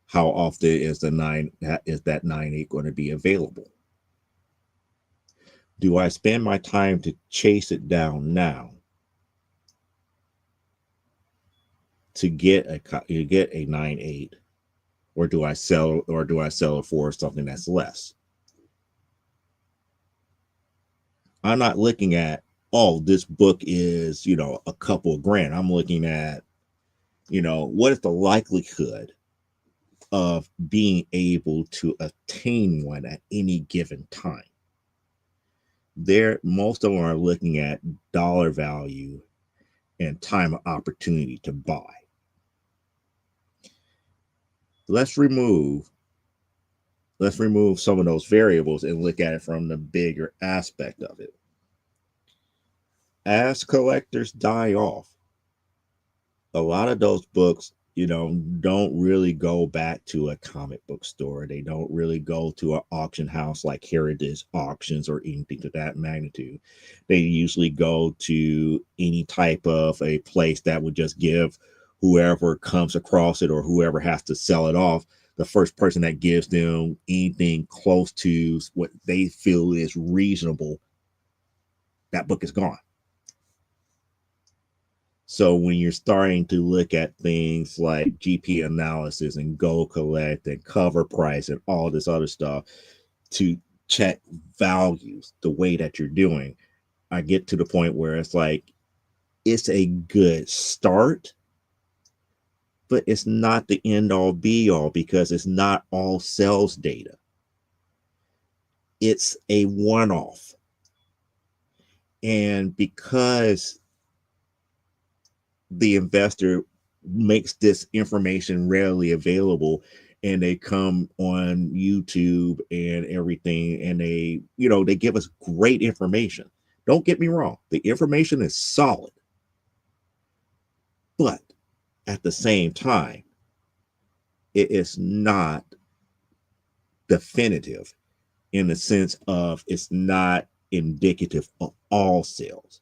How often is that 9.8 going to be available? Do I spend my time to chase it down now to get a 9.8, or do I sell it for something that's less? I'm not looking at, oh, this book is, a couple of grand. I'm looking at, what is the likelihood of being able to attain one at any given time? Most of them are looking at dollar value and time of opportunity to buy. Let's remove some of those variables and look at it from the bigger aspect of it. As collectors die off, a lot of those books, don't really go back to a comic book store. They don't really go to an auction house like Heritage Auctions or anything to that magnitude. They usually go to any type of a place that would just give whoever comes across it or whoever has to sell it off, the first person that gives them anything close to what they feel is reasonable, that book is gone. So when you're starting to look at things like GP analysis and Go Collect and cover price and all this other stuff to check values the way that you're doing, I get to the point where it's like, it's a good start, but it's not the end all be all, because it's not all sales data. It's a one-off. And because the investor makes this information readily available and they come on YouTube and everything, and they, they give us great information. Don't get me wrong, the information is solid, but at the same time, it is not definitive in the sense of it's not indicative of all sales.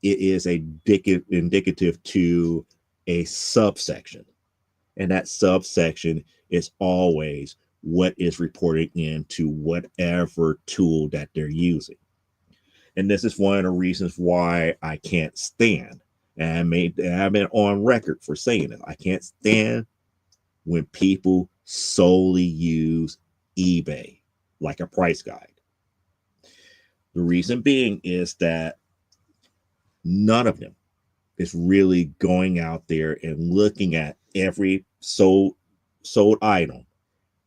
It is indicative to a subsection, and that subsection is always what is reported into whatever tool that they're using. And this is one of the reasons why I can't stand, and I've been on record for saying it, I can't stand when people solely use eBay like a price guide. The reason being is that none of them is really going out there and looking at every sold item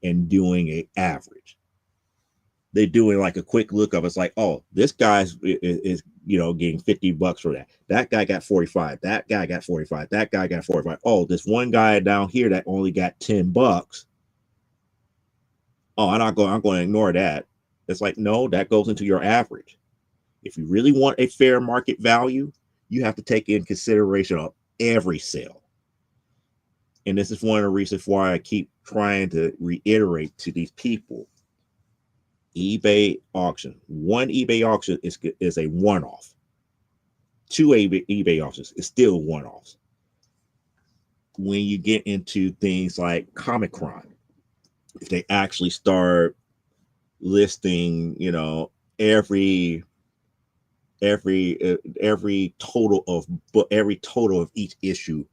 and doing an average. They're doing like a quick look of it's like, oh, this guy's is getting $50 for that. That guy got 45. That guy got 45. That guy got 45. Oh, this one guy down here that only got $10. Oh, I'm going to ignore that. It's like, no, that goes into your average. If you really want a fair market value, you have to take in consideration of every sale. And this is one of the reasons why I keep trying to reiterate to these people. eBay auction. One eBay auction is a one-off. Two eBay auctions is still one-offs. When you get into things like Comic Con, if they actually start listing, every total of each issue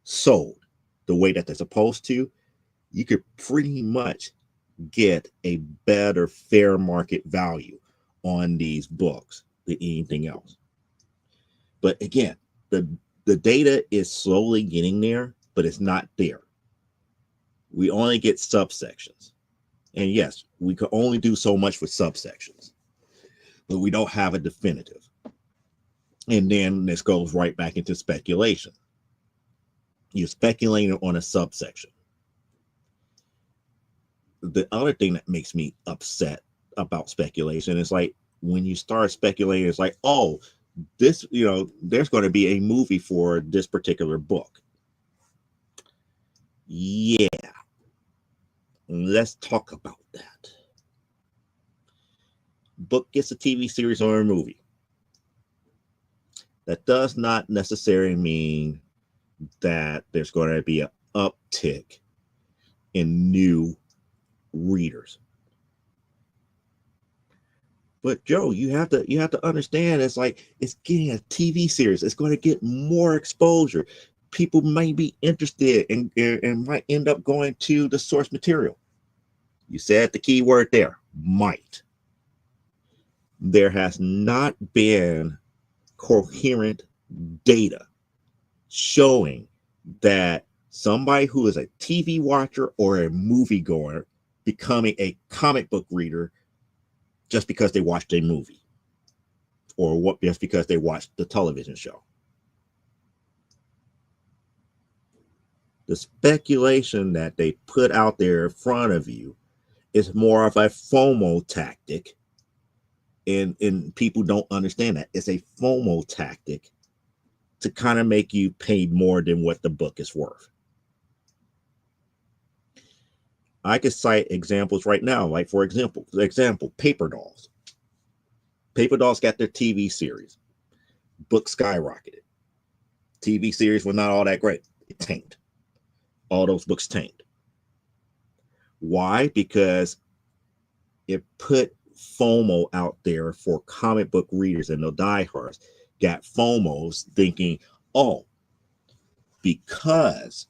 sold the way that they're supposed to, you could pretty much get a better fair market value on these books than anything else. But again, the data is slowly getting there, but it's not there. We only get subsections. And yes, we could only do so much with subsections, but we don't have a definitive. And then this goes right back into speculation. You're speculating on a subsection. The other thing that makes me upset about speculation is like when you start speculating, it's like, oh, this, there's going to be a movie for this particular book. Yeah. Let's talk about that. Book gets a TV series or a movie. That does not necessarily mean that there's going to be an uptick in new readers. But Joe, you have to understand, it's like it's getting a TV series. It's going to get more exposure. People might be interested and might end up going to the source material. You said the key word there, might. There has not been coherent data showing that somebody who is a TV watcher or a moviegoer becoming a comic book reader just because they watched a movie or just because they watched the television show. The speculation that they put out there in front of you is more of a FOMO tactic. And people don't understand that. It's a FOMO tactic to kind of make you pay more than what the book is worth. I could cite examples right now, like for example, Paper Dolls. Paper Dolls got their TV series. Book skyrocketed. TV series were not all that great. It tanked. All those books tanked. Why? Because it put FOMO out there for comic book readers, and the diehards got FOMOs thinking, oh, because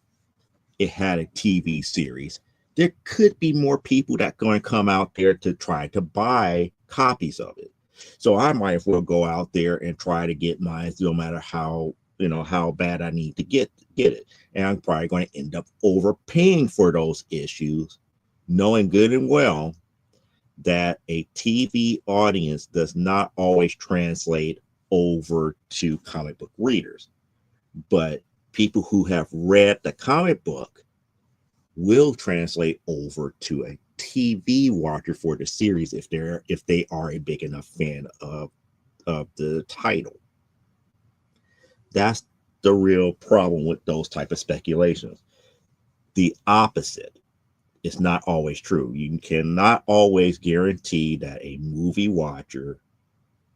it had a TV series, there could be more people that are going to come out there to try to buy copies of it. So I might as well go out there and try to get mine, no matter how bad I need to get it. And I'm probably going to end up overpaying for those issues, knowing good and well that a TV audience does not always translate over to comic book readers. But people who have read the comic book will translate over to a TV watcher for the series if they are a big enough fan of the title. That's the real problem with those type of speculations. The opposite is not always true. You cannot always guarantee that a movie watcher,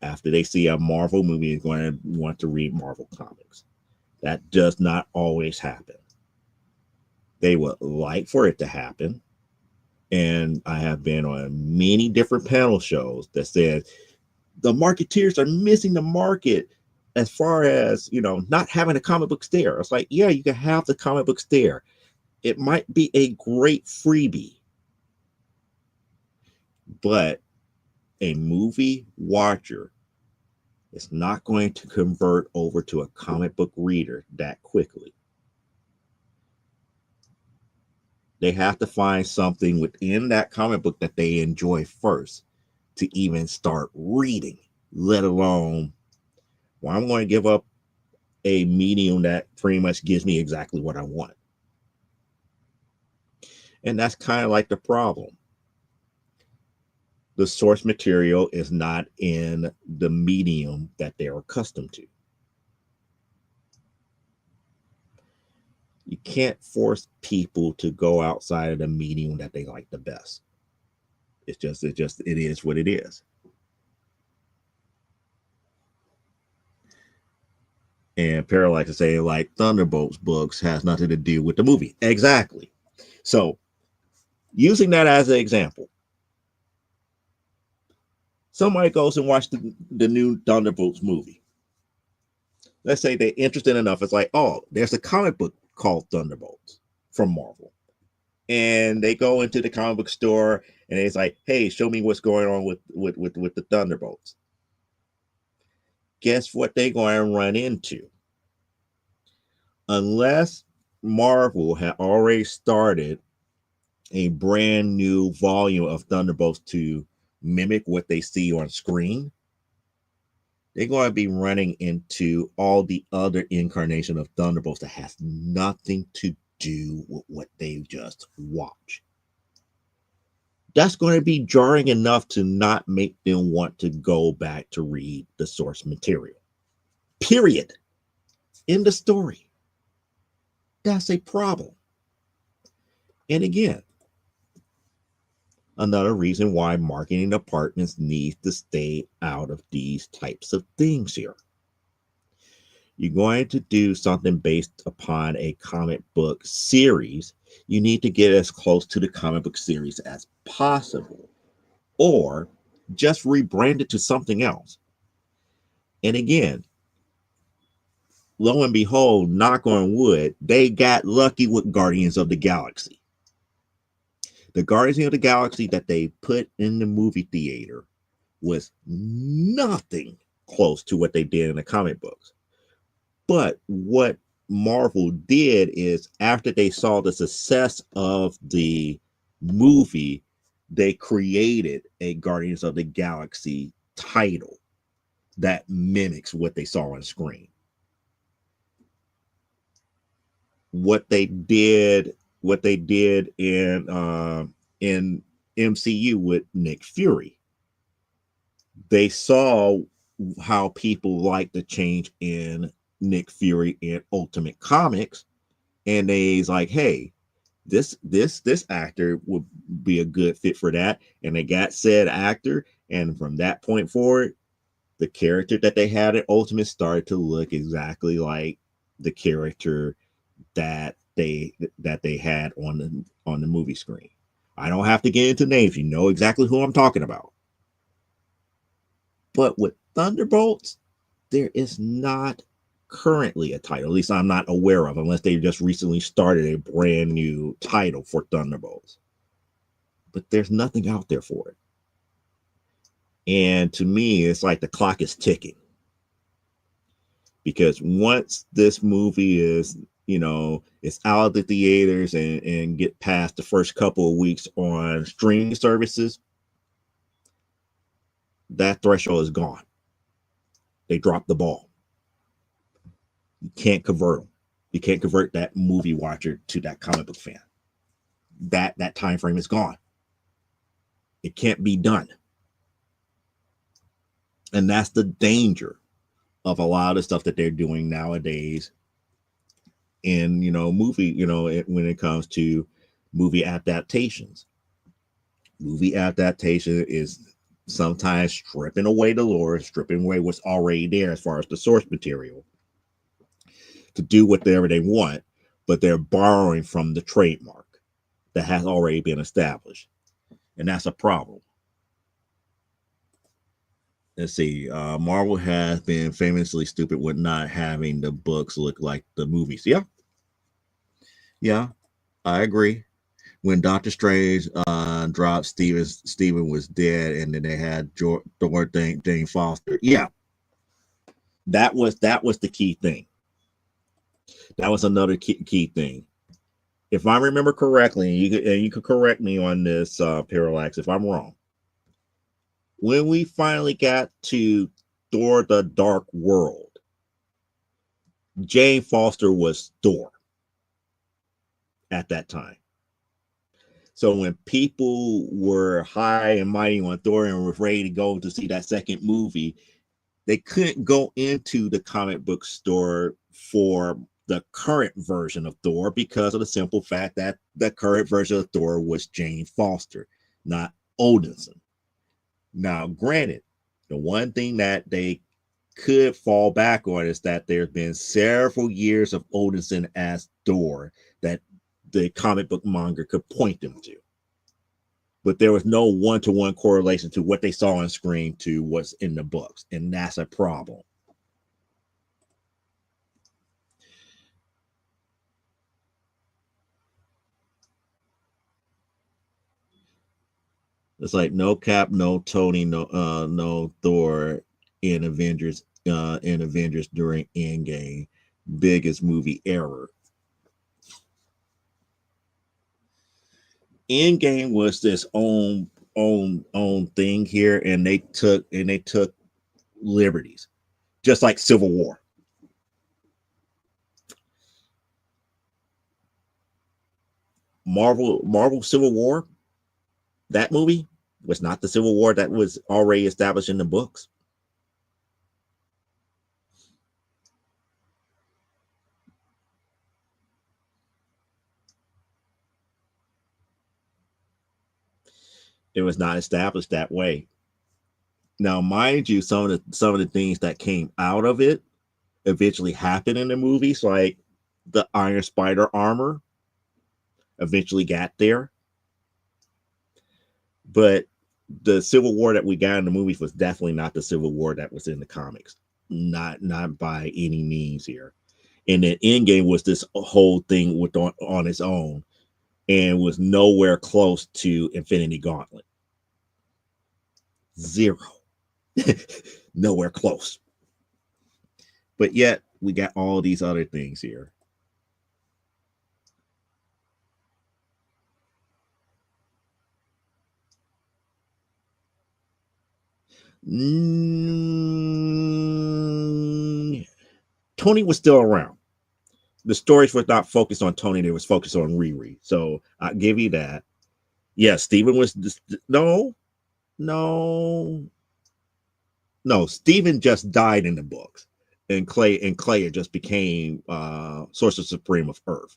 after they see a Marvel movie, is going to want to read Marvel comics. That does not always happen. They would like for it to happen. And I have been on many different panel shows that said the marketeers are missing the market as far as, not having a comic book there. It's like, yeah, you can have the comic books there. It might be a great freebie, but a movie watcher is not going to convert over to a comic book reader that quickly. They have to find something within that comic book that they enjoy first to even start reading, let alone, well, I'm going to give up a medium that pretty much gives me exactly what I want. And that's kind of like the problem. The source material is not in the medium that they're accustomed to. You can't force people to go outside of the medium that they like the best. It is what it is. And Parallax is saying like Thunderbolts books has nothing to do with the movie. Exactly. So using that as an example, somebody goes and watch the new Thunderbolts movie. Let's say they're interested enough. It's like, oh, there's a comic book called Thunderbolts from Marvel. And they go into the comic book store and it's like, hey, show me what's going on with the Thunderbolts. Guess what they're going to run into? Unless Marvel had already started a brand new volume of Thunderbolts to mimic what they see on screen, they're going to be running into all the other incarnation of Thunderbolts that has nothing to do with what they just watched. That's going to be jarring enough to not make them want to go back to read the source material. Period. In the story. That's a problem. And again, another reason why marketing departments need to stay out of these types of things here. You're going to do something based upon a comic book series, you need to get as close to the comic book series as possible, or just rebrand it to something else. And again, lo and behold, knock on wood, they got lucky with Guardians of the Galaxy. The Guardians of the Galaxy that they put in the movie theater was nothing close to what they did in the comic books. But what Marvel did is, after they saw the success of the movie, they created a Guardians of the Galaxy title that mimics what they saw on screen. What they did in MCU with Nick Fury, they saw how people like the change in Nick Fury in Ultimate Comics, and they's like, hey, this actor would be a good fit for that, and they got said actor, and from that point forward, the character that they had in Ultimate started to look exactly like the character that they had on the movie screen. I don't have to get into names. You know exactly who I'm talking about. But with Thunderbolts, there is not currently a title. At least I'm not aware of, unless they just recently started a brand new title for Thunderbolts. But there's nothing out there for it. And to me, it's like the clock is ticking. Because once this movie is, it's out of the theaters and get past the first couple of weeks on streaming services, that threshold is gone. They dropped the ball. You can't convert them. You can't convert that movie watcher to that comic book fan. that time frame is gone. It can't be done. And that's the danger of a lot of stuff that they're doing nowadays in, movie, when it comes to movie adaptations. Movie adaptation is sometimes stripping away the lore, stripping away what's already there as far as the source material to do whatever they want, but they're borrowing from the trademark that has already been established. And that's a problem. Let's see. Marvel has been famously stupid with not having the books look like the movies. Yeah, I agree. When Doctor Strange dropped, Steven was dead, and then they had Thor Jane Foster. Yeah, that was the key thing. That was another key thing. If I remember correctly, and you could correct me on this, Parallax, if I'm wrong. When we finally got to Thor: The Dark World, Jane Foster was Thor at that time. So when people were high and mighty on Thor and were ready to go to see that second movie, they couldn't go into the comic book store for the current version of Thor because of the simple fact that the current version of Thor was Jane Foster, not Odinson. Now, granted, the one thing that they could fall back on is that there's been several years of Odinson as Thor that the comic book manga could point them to. But there was no one-to-one correlation to what they saw on screen to what's in the books, and that's a problem. It's like no Cap, no Tony, no Thor in Avengers during Endgame. Biggest movie error. Endgame was this own thing here, and they took liberties, just like Civil War. Marvel Civil War, that movie was not the Civil War that was already established in the books. It was not established that way. Now, mind you, some of the things that came out of it eventually happened in the movies, like the Iron Spider armor eventually got there. But the Civil War that we got in the movies was definitely not the Civil War that was in the comics. Not by any means here. And then Endgame was this whole thing on its own and was nowhere close to Infinity Gauntlet. Zero. Nowhere close. But yet we got all these other things here. Tony was still around. The stories were not focused on Tony; they was focused on Riri. So I give you that. Yeah, Steven was no. Steven just died in the books, and Clay just became Sorcerer Supreme of Earth.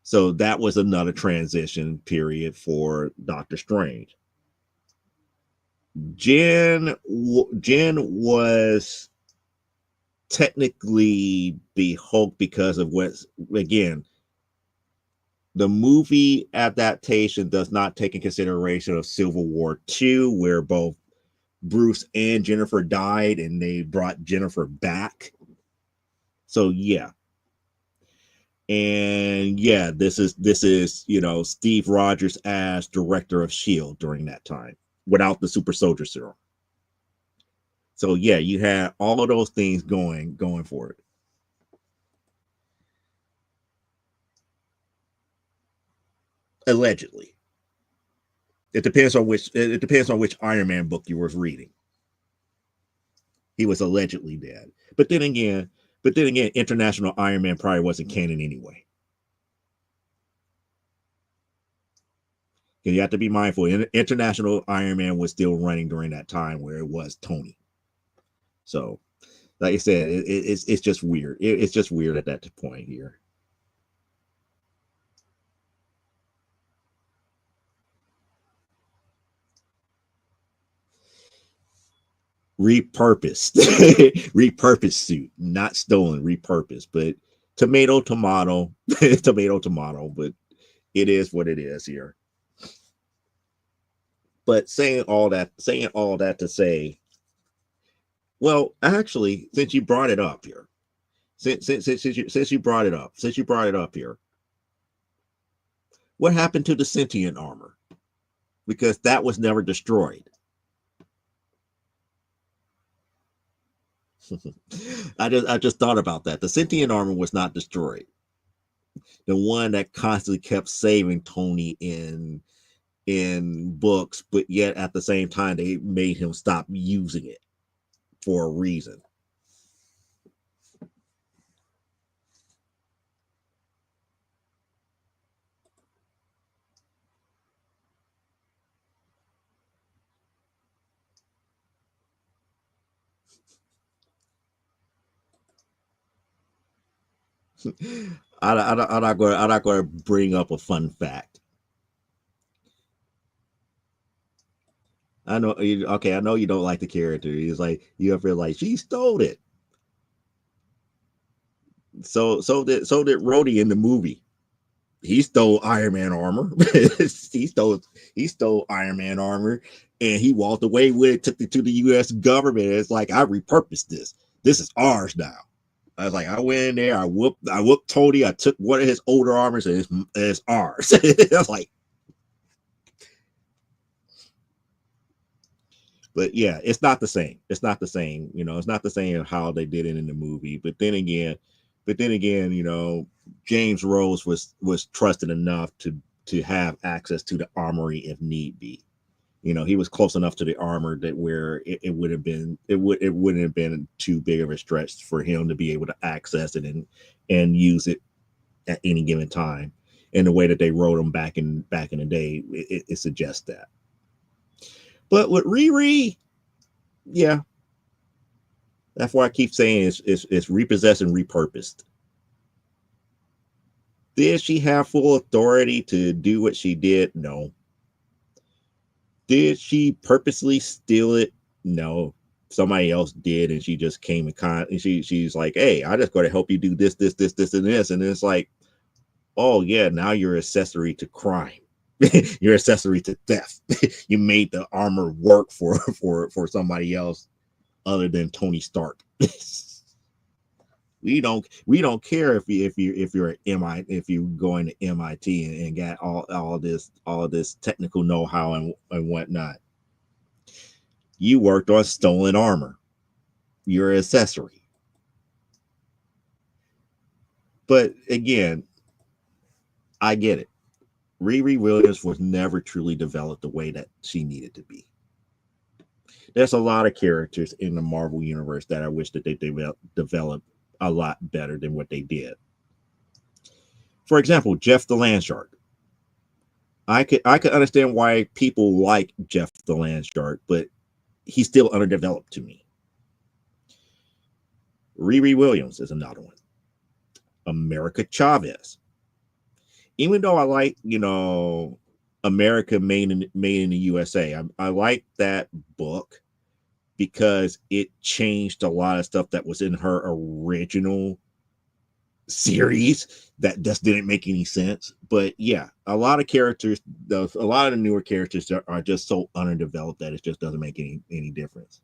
So that was another transition period for Doctor Strange. Jen was technically the Hulk because of what's, again, the movie adaptation does not take in consideration of Civil War II, where both Bruce and Jennifer died and they brought Jennifer back. So yeah. And yeah, this is Steve Rogers as director of S.H.I.E.L.D. during that time without the super soldier serum. So yeah, you had all of those things going for it. Allegedly. It depends on which Iron Man book you were reading. He was allegedly dead. But then again, International Iron Man probably wasn't canon anyway. Because you have to be mindful. International Iron Man was still running during that time where it was Tony. So, like I said, it's just weird. It's just weird at that point here. Repurposed, repurposed suit, not stolen, repurposed. But tomato, tomato, tomato, tomato. But it is what it is here. But saying all that to say, well, actually, since you brought it up here, since you brought it up here, what happened to the sentient armor? Because that was never destroyed. I just thought about that. The sentient armor was not destroyed. The one that constantly kept saving Tony in books, but yet at the same time they made him stop using it for a reason. I'm not going to bring up a fun fact. I know. Okay, I know you don't like the character. He's like, you ever like, she stole it. So did Rhodey in the movie. He stole Iron Man armor. he stole Iron Man armor, and he walked away with it. Took it to the U.S. government. It's like, I repurposed this. This is ours now. I was like, I went in there. I whooped Tony. I took one of his older armors, and it's ours. I was like, but yeah, it's not the same. It's not the same. It's not the same how they did it in the movie. But then again, James Rhodes was trusted enough to have access to the armory if need be. He was close enough to the armor that where it wouldn't have been too big of a stretch for him to be able to access it and use it at any given time. And the way that they wrote them back in the day, it suggests that. But with Riri, yeah, that's why I keep saying it's repossessed and repurposed. Did she have full authority to do what she did? No. Did she purposely steal it? No. Somebody else did, and she just came and she's like, hey, I just got to help you do this, and this. And it's like, oh yeah, now you're accessory to crime. You're accessory to theft. You made the armor work for somebody else other than Tony Stark. we don't care if you're at MIT, if you going to MIT and got all this technical know-how and whatnot. You worked on stolen armor. You're an accessory. But again, I get it. Riri Williams was never truly developed the way that she needed to be. There's a lot of characters in the Marvel universe that I wish that they developed a lot better than what they did. For example, Jeff the Land Shark. I could understand why people like Jeff the Land Shark, but he's still underdeveloped to me. Riri Williams is another one. America Chavez. Even though I like, America made in the USA, I like that book because it changed a lot of stuff that was in her original series that just didn't make any sense. But yeah, a lot of characters, a lot of the newer characters are just so underdeveloped that it just doesn't make any difference.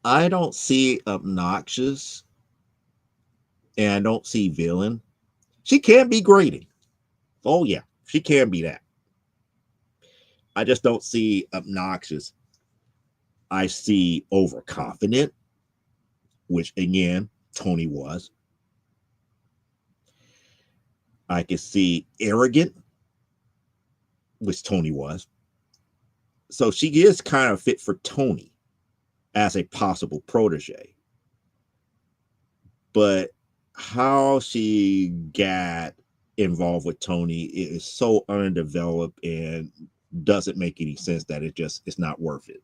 I don't see obnoxious, and I don't see villain. She can be grating. Oh yeah, she can be that. I just don't see obnoxious. I see overconfident, which again, Tony was. I can see arrogant, which Tony was. So she is kind of fit for Tony as a possible protege. But how she got involved with Tony is so undeveloped and doesn't make any sense that it's not worth it.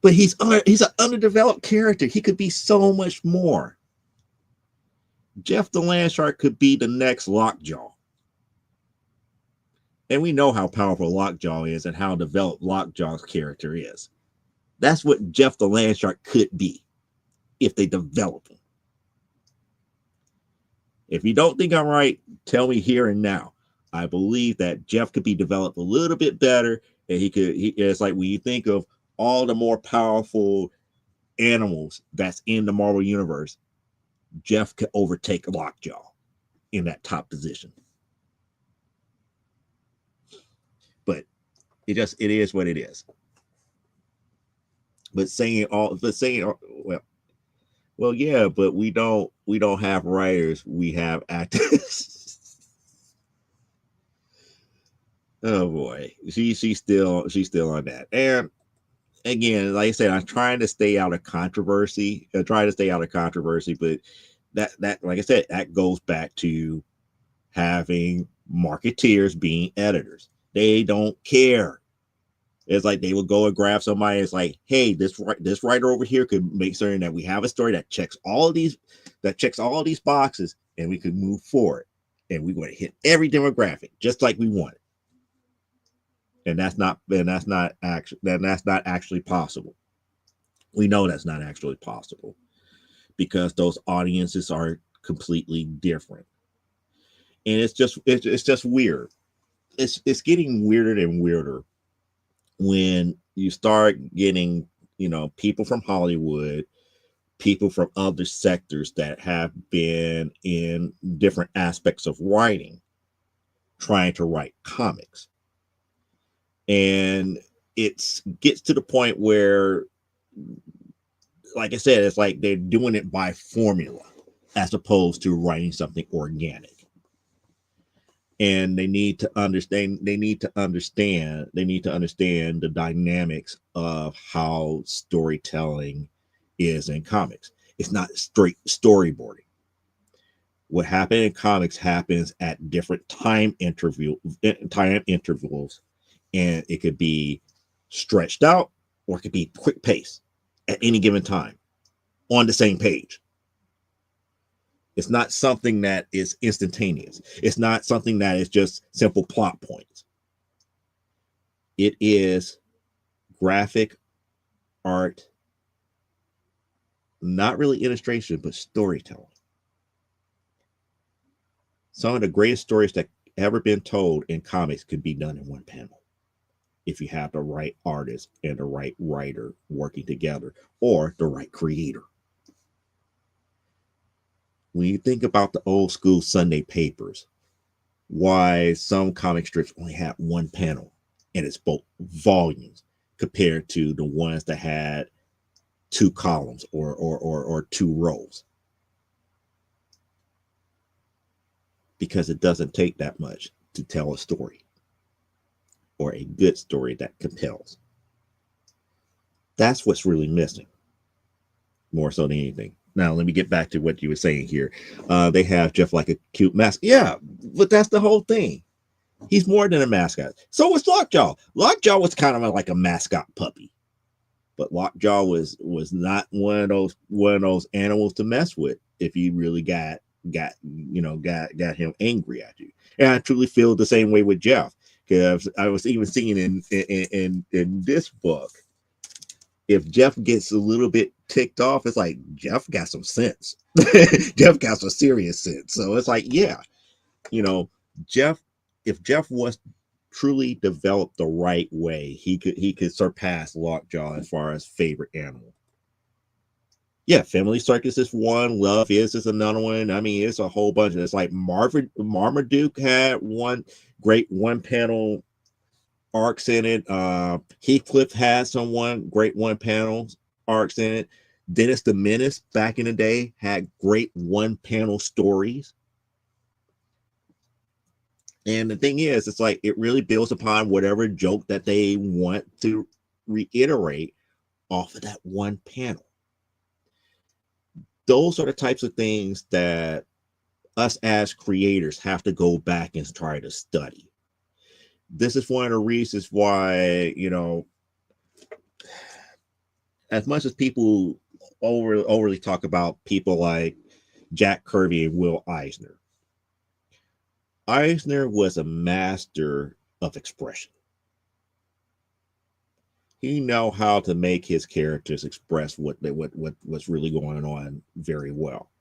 But he's an underdeveloped character. He could be so much more. Jeff the Landshark could be the next Lockjaw. And we know how powerful Lockjaw is and how developed Lockjaw's character is. That's what Jeff the Landshark could be if they develop him. If you don't think I'm right, tell me here and now. I believe that Jeff could be developed a little bit better, and it's like when you think of all the more powerful animals that's in the Marvel Universe, Jeff could overtake Lockjaw in that top position. But it is what it is. But well, yeah, but we don't have writers, we have actors. Oh boy, she's still on that. And again, like I said, I'm trying to stay out of controversy. But that like I said, that goes back to having marketeers being editors. They don't care. It's like they will go and grab somebody. It's like, hey, this writer over here could make certain that we have a story that checks all these boxes, and we could move forward. And we're going to hit every demographic just like we want it. And that's not actually possible. We know that's not actually possible because those audiences are completely different. And it's just weird. It's getting weirder and weirder when you start getting, people from Hollywood, people from other sectors that have been in different aspects of writing, trying to write comics. And it gets to the point where, like I said, it's like they're doing it by formula as opposed to writing something organic. And they need to understand the dynamics of how storytelling is in comics. It's not straight storyboarding. What happens in comics happens at different time intervals, and it could be stretched out or it could be quick pace at any given time on the same page. It's not something that is instantaneous. It's not something that is just simple plot points. It is graphic art, not really illustration, but storytelling. Some of the greatest stories that ever been told in comics could be done in one panel if you have the right artist and the right writer working together, or the right creator. When you think about the old school Sunday papers, why some comic strips only had one panel and it's both volumes compared to the ones that had two columns or two rows. Because it doesn't take that much to tell a story, or a good story that compels. That's what's really missing, more so than anything. Now, let me get back to what you were saying here. They have Jeff like a cute mascot. Yeah, but that's the whole thing. He's more than a mascot. So was Lockjaw. Lockjaw was kind of like a mascot puppy, but Lockjaw was not one of those animals to mess with if you really got him angry at you. And I truly feel the same way with Jeff, because I was even seeing in this book, if Jeff gets a little bit ticked off, it's like Jeff got some sense. Jeff got some serious sense. So it's like, yeah, Jeff, if Jeff was truly developed the right way, he could surpass Lockjaw as far as favorite animal. Yeah, Family Circus is one. Love is another one. I mean, it's a whole bunch. It's like Marmaduke had one great one panel arcs in it. Heathcliff had some great one panel arcs in it. Dennis the Menace back in the day had great one panel stories. And the thing is, it's like it really builds upon whatever joke that they want to reiterate off of that one panel. Those are the types of things that us as creators have to go back and try to study. This is one of the reasons why, as much as people overly talk about people like Jack Kirby and Will Eisner, Eisner was a master of expression. He know how to make his characters express what's really going on very well.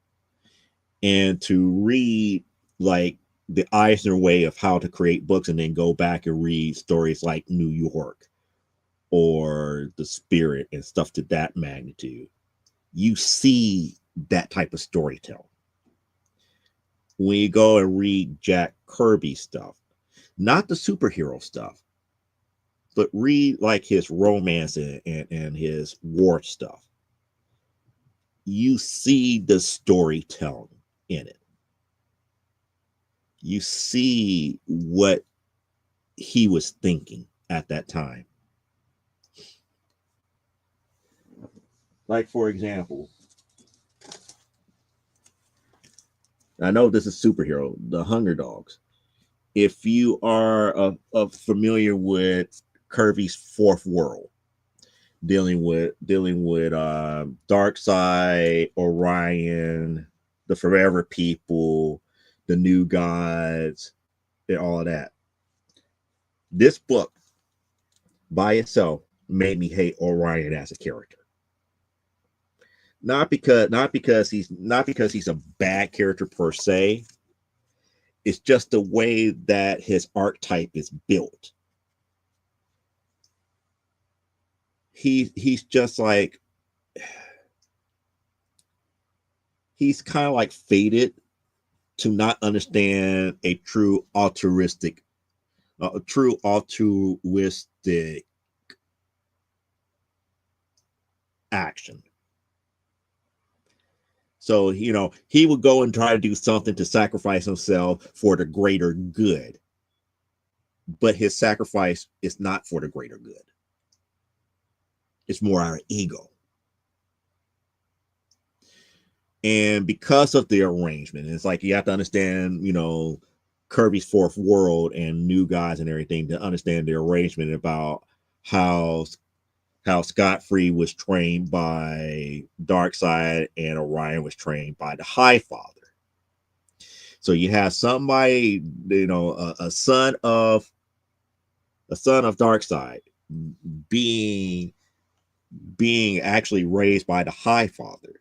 And to read like the Eisner way of how to create books and then go back and read stories like New York or The Spirit and stuff to that magnitude, you see that type of storytelling. When you go and read Jack Kirby stuff, not the superhero stuff, but read like his romance and his war stuff, you see the storytelling in it. You see what he was thinking at that time. Like, for example, I know this is superhero, the Hunger Dogs. If you are familiar with Kirby's Fourth World, dealing with Darkseid, Orion, the Forever People, the New Gods, and all of that. This book by itself made me hate Orion as a character. Not because he's a bad character per se. It's just the way that his archetype is built. He's just like, he's kind of like fated to not understand a true altruistic action. So, he would go and try to do something to sacrifice himself for the greater good. But his sacrifice is not for the greater good. It's more our ego. And because of the arrangement, it's like you have to understand, Kirby's Fourth World and New Gods and everything to understand the arrangement about how Scott Free was trained by Darkseid and Orion was trained by the High Father. So you have somebody, a son of Darkseid being actually raised by the High Father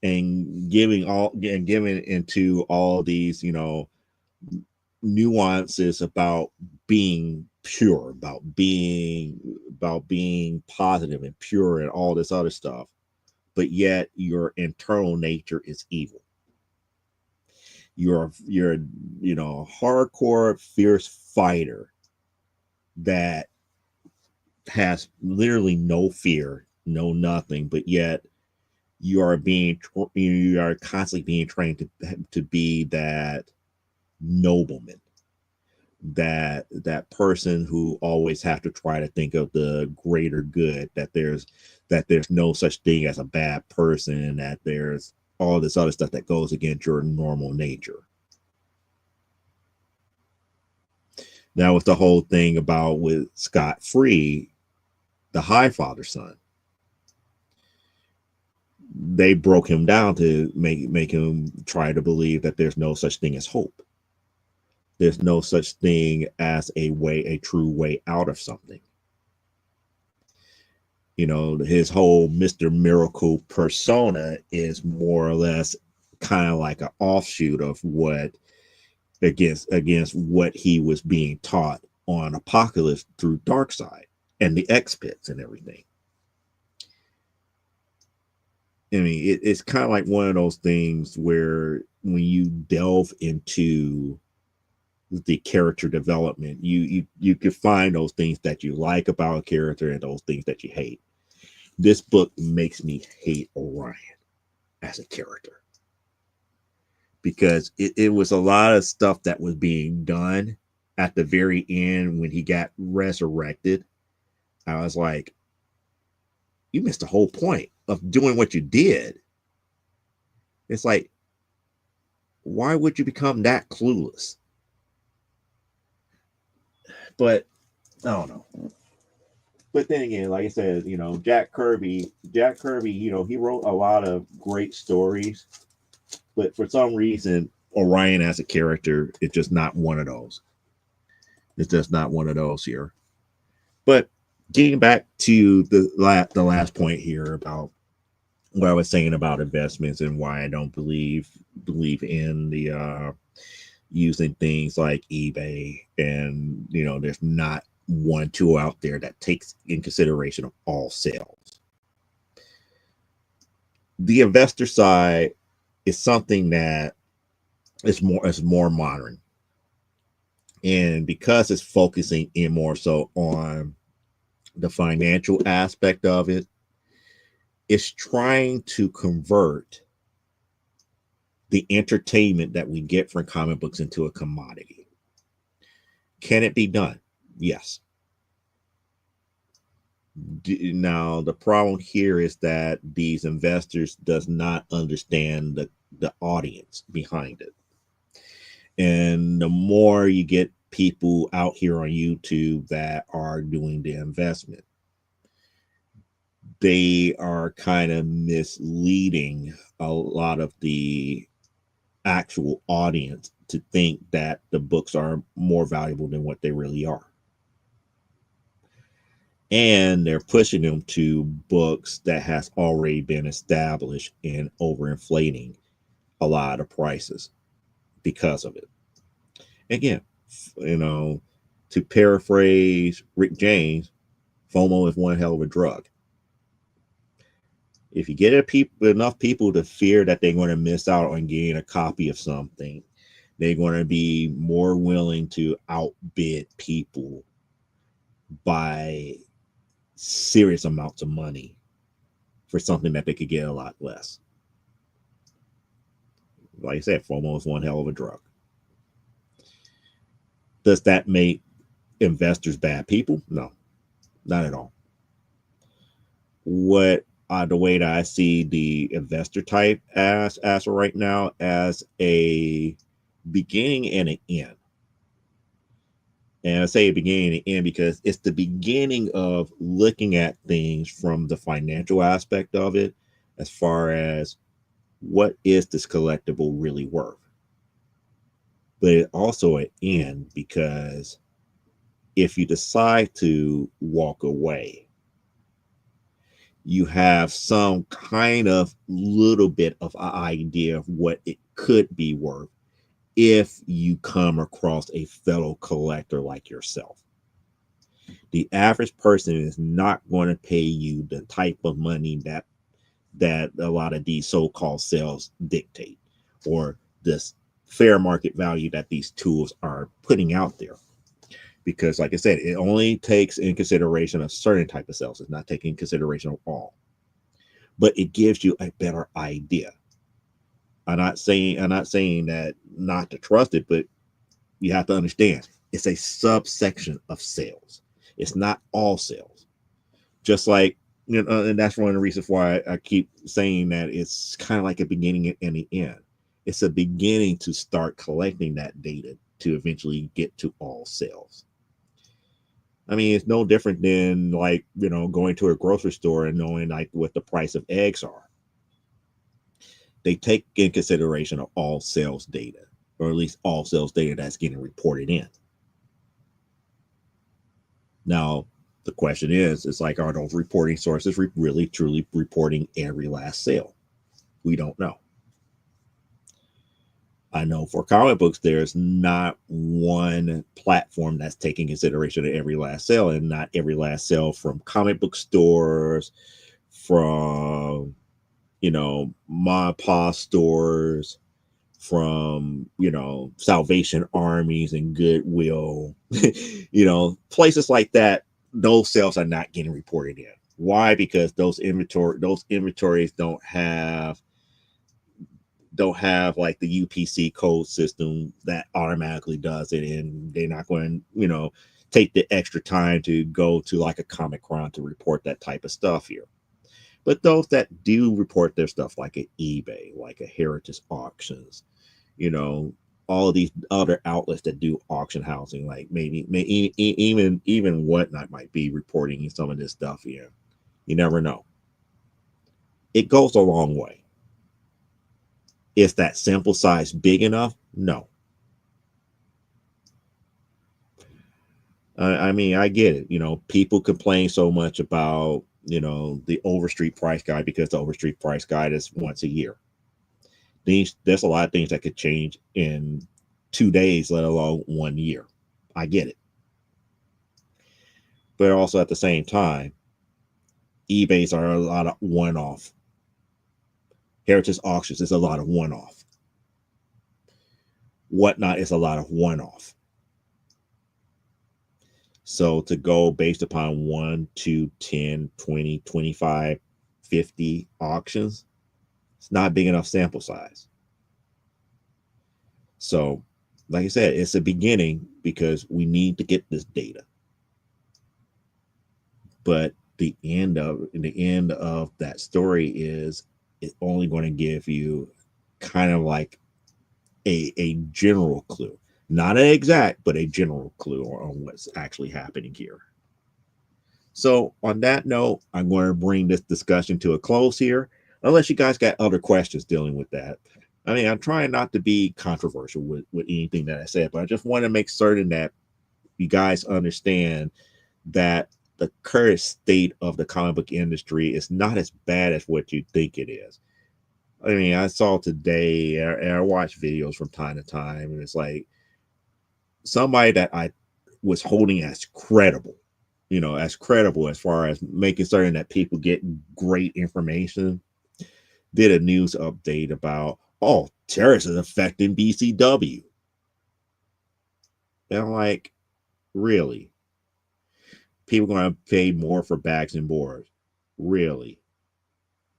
and giving into all these, nuances about being pure, about being positive and pure and all this other stuff, but yet your internal nature is evil. You're a hardcore fierce fighter that has literally no fear, no nothing, but yet you are constantly being trained to be that nobleman, that person who always have to try to think of the greater good, that there's no such thing as a bad person, that there's all this other stuff that goes against your normal nature. Now, with the whole thing about with Scott Free, the High Father son, they broke him down to make him try to believe that there's no such thing as hope. There's no such thing as a true way out of something. His whole Mr. Miracle persona is more or less kind of like an offshoot of what against what he was being taught on Apocalypse through Darkseid and the X-Pits and everything. I mean, it's kind of like one of those things where when you delve into the character development, you can find those things that you like about a character and those things that you hate. This book makes me hate Orion as a character because it was a lot of stuff that was being done at the very end when he got resurrected, I was like, you missed the whole point of doing what you did. It's like, why would you become that clueless? But I don't know. But then again, like I said, Jack Kirby, he wrote a lot of great stories, but for some reason, Orion as a character is just not one of those. It's just not one of those here. But getting back to the last point here about what I was saying about investments and why I don't believe in the using things like eBay, and there's not one tool out there that takes in consideration of all sales. The investor side is something that is more modern, and because it's focusing in more so on the financial aspect of it, it's trying to convert the entertainment that we get from comic books into a commodity. Can it be done? Yes. Now, the problem here is that these investors does not understand the audience behind it. And the more you get people out here on YouTube that are doing the investment, they are kind of misleading a lot of the actual audience to think that the books are more valuable than what they really are. And they're pushing them to books that has already been established and overinflating a lot of prices because of it. Again, to paraphrase Rick James, FOMO is one hell of a drug. If you get enough people to fear that they're going to miss out on getting a copy of something, they're going to be more willing to outbid people by serious amounts of money for something that they could get a lot less. Like I said, FOMO is one hell of a drug. Does that make investors bad people? No, not at all. The way that I see the investor type as of right now, as a beginning and an end. And I say beginning and end because it's the beginning of looking at things from the financial aspect of it, as far as what is this collectible really worth. But it also an end because if you decide to walk away, you have some kind of little bit of an idea of what it could be worth if you come across a fellow collector like yourself. The average person is not going to pay you the type of money that a lot of these so-called sales dictate, or this fair market value that these tools are putting out there. Because like I said, it only takes in consideration a certain type of sales. It's not taking consideration of all. But it gives you a better idea. I'm not saying that not to trust it, but you have to understand it's a subsection of sales. It's not all sales. Just like, and that's one of the reasons why I keep saying that it's kind of like a beginning and the end. It's a beginning to start collecting that data to eventually get to all sales. I mean, it's no different than going to a grocery store and knowing what the price of eggs are. They take in consideration of all sales data, or at least all sales data that's getting reported in. Now, the question is, are those reporting sources really truly reporting every last sale? We don't know. I know for comic books, there's not one platform that's taking consideration of every last sale, and not every last sale from comic book stores, from, Ma Pa stores, from, Salvation Armies and Goodwill, places like that. Those sales are not getting reported in. Why? Because those inventories don't have don't have like the UPC code system that automatically does it, and they're not going to, take the extra time to go to like a Comic-Con to report that type of stuff here. But those that do report their stuff, like at eBay, like a Heritage Auctions, all of these other outlets that do auction housing, like maybe even Whatnot might be reporting some of this stuff here. You never know. It goes a long way. Is that sample size big enough? No. I mean, I get it. People complain so much about, the Overstreet price guide, because the Overstreet price guide is once a year. There's a lot of things that could change in 2 days, let alone 1 year. I get it. But also at the same time, eBays are a lot of one-off. Heritage Auctions is a lot of one-off. Whatnot is a lot of one-off. So to go based upon 1, 2, 10, 20, 25, 50 auctions, it's not big enough sample size. So, like I said, it's a beginning because we need to get this data. But the end of that story is it's only going to give you kind of like a general clue. Not an exact, but a general clue on what's actually happening here. So on that note, I'm going to bring this discussion to a close here, unless you guys got other questions dealing with that. I mean, I'm trying not to be controversial with anything that I said, but I just want to make certain that you guys understand that the current state of the comic book industry is not as bad as what you think it is. I mean, I saw today, and I watch videos from time to time, and it's like, somebody that I was holding as credible, as far as making certain that people get great information, did a news update about, terrorists is affecting BCW. And I'm like, really? People going to pay more for bags and boards? Really?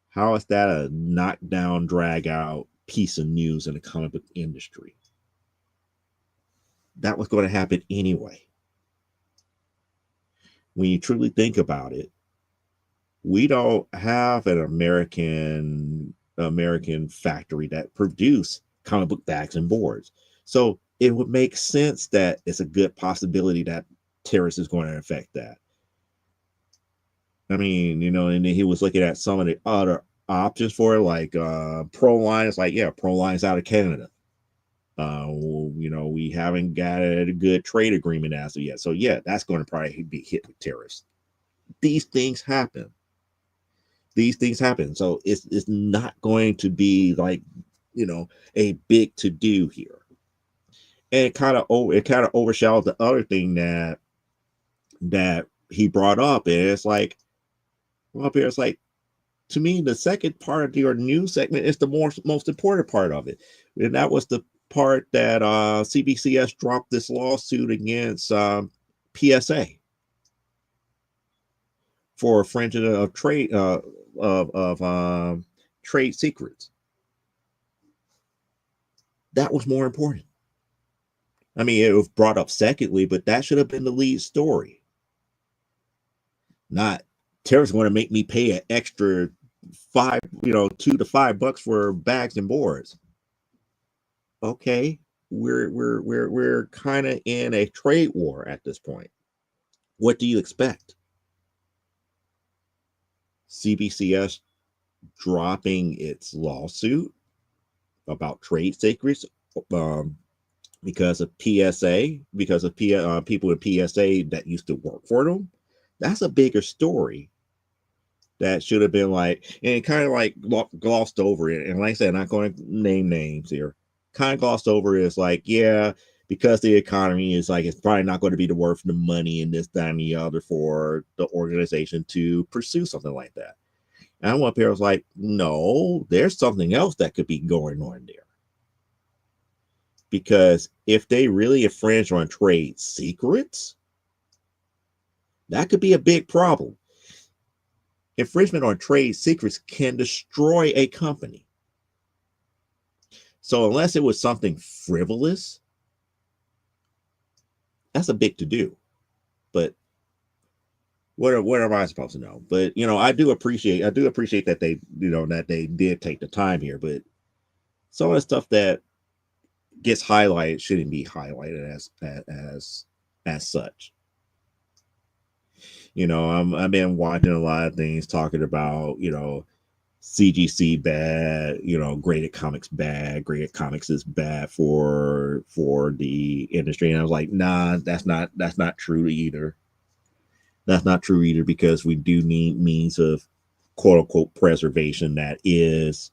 How is that a knockdown, drag out piece of news in the comic book industry? That was going to happen anyway. When you truly think about it, we don't have an American factory that produce comic book bags and boards. So it would make sense that it's a good possibility that terrorists is going to affect that. I mean, and he was looking at some of the other options for it, like Proline. It's like, yeah, Proline's out of Canada. We haven't got a good trade agreement as of yet. So yeah, that's going to probably be hit with terrorists. These things happen. So it's not going to be like, a big to do here. And it kind of overshadows the other thing that he brought up. And it's like, to me, the second part of your news segment is the most important part of it. And that was the part that CBCS dropped this lawsuit against PSA for infringement of trade trade secrets. That was more important. I mean, it was brought up secondly, but that should have been the lead story. Not terrorists want to make me pay an extra $2 to $5 for bags and boards. Okay, we're kind of in a trade war at this point. What do you expect? CBCS dropping its lawsuit about trade secrets because of PSA, because of people in PSA that used to work for them. That's a bigger story. That should have been like, and it kind of like glossed over it. And like I said, I'm not going to name names here. Kind of glossed over is like, yeah, because the economy is like, it's probably not going to be worth the money and this, that, and the other for the organization to pursue something like that. And one pair was like, no, there's something else that could be going on there. Because if they really infringe on trade secrets, that could be a big problem. Infringement on trade secrets can destroy a company. So unless it was something frivolous, that's a big to do. But what am I supposed to know? But I do appreciate that they did take the time here. But some of the stuff that gets highlighted shouldn't be highlighted as such. I've been watching a lot of things talking about CGC bad, graded comics bad, graded comics is bad for the industry. And I was like, nah, that's not true either. That's not true either, because we do need means of quote unquote preservation that is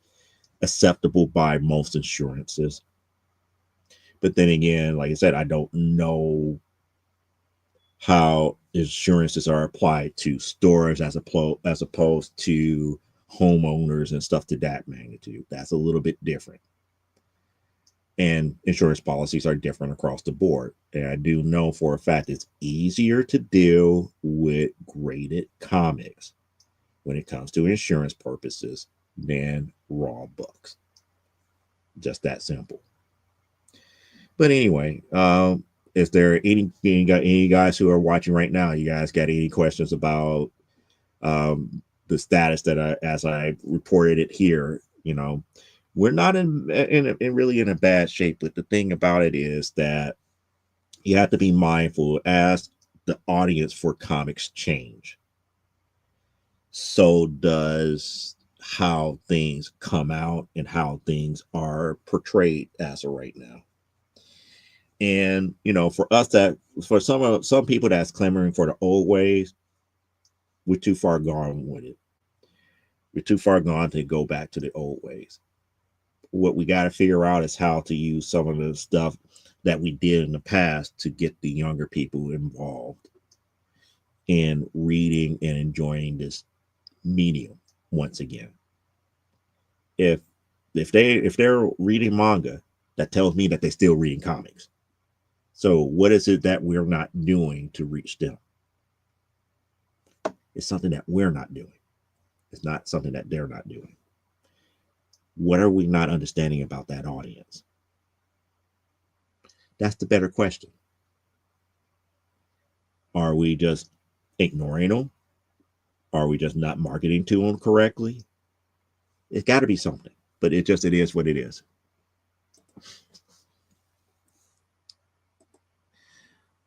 acceptable by most insurances. But then again, like I said, I don't know how insurances are applied to stores as opposed to homeowners and stuff to that magnitude. That's a little bit different. And insurance policies are different across the board. And I do know for a fact it's easier to deal with graded comics when it comes to insurance purposes than raw books. Just that simple. But anyway, is there any guys who are watching right now? You guys got any questions about the status that as I reported it here? We're not in really in a bad shape. But the thing about it is that you have to be mindful as the audience for comics change. So does how things come out and how things are portrayed as of right now. And for some people that's clamoring for the old ways, we're too far gone with it. We're too far gone to go back to the old ways. What we got to figure out is how to use some of the stuff that we did in the past to get the younger people involved in reading and enjoying this medium once again. If they're reading manga, that tells me that they're still reading comics. So what is it that we're not doing to reach them? It's something that we're not doing. It's not something that they're not doing. What are we not understanding about that audience? That's the better question. Are we just ignoring them? Are we just not marketing to them correctly? It's got to be something, but it is what it is.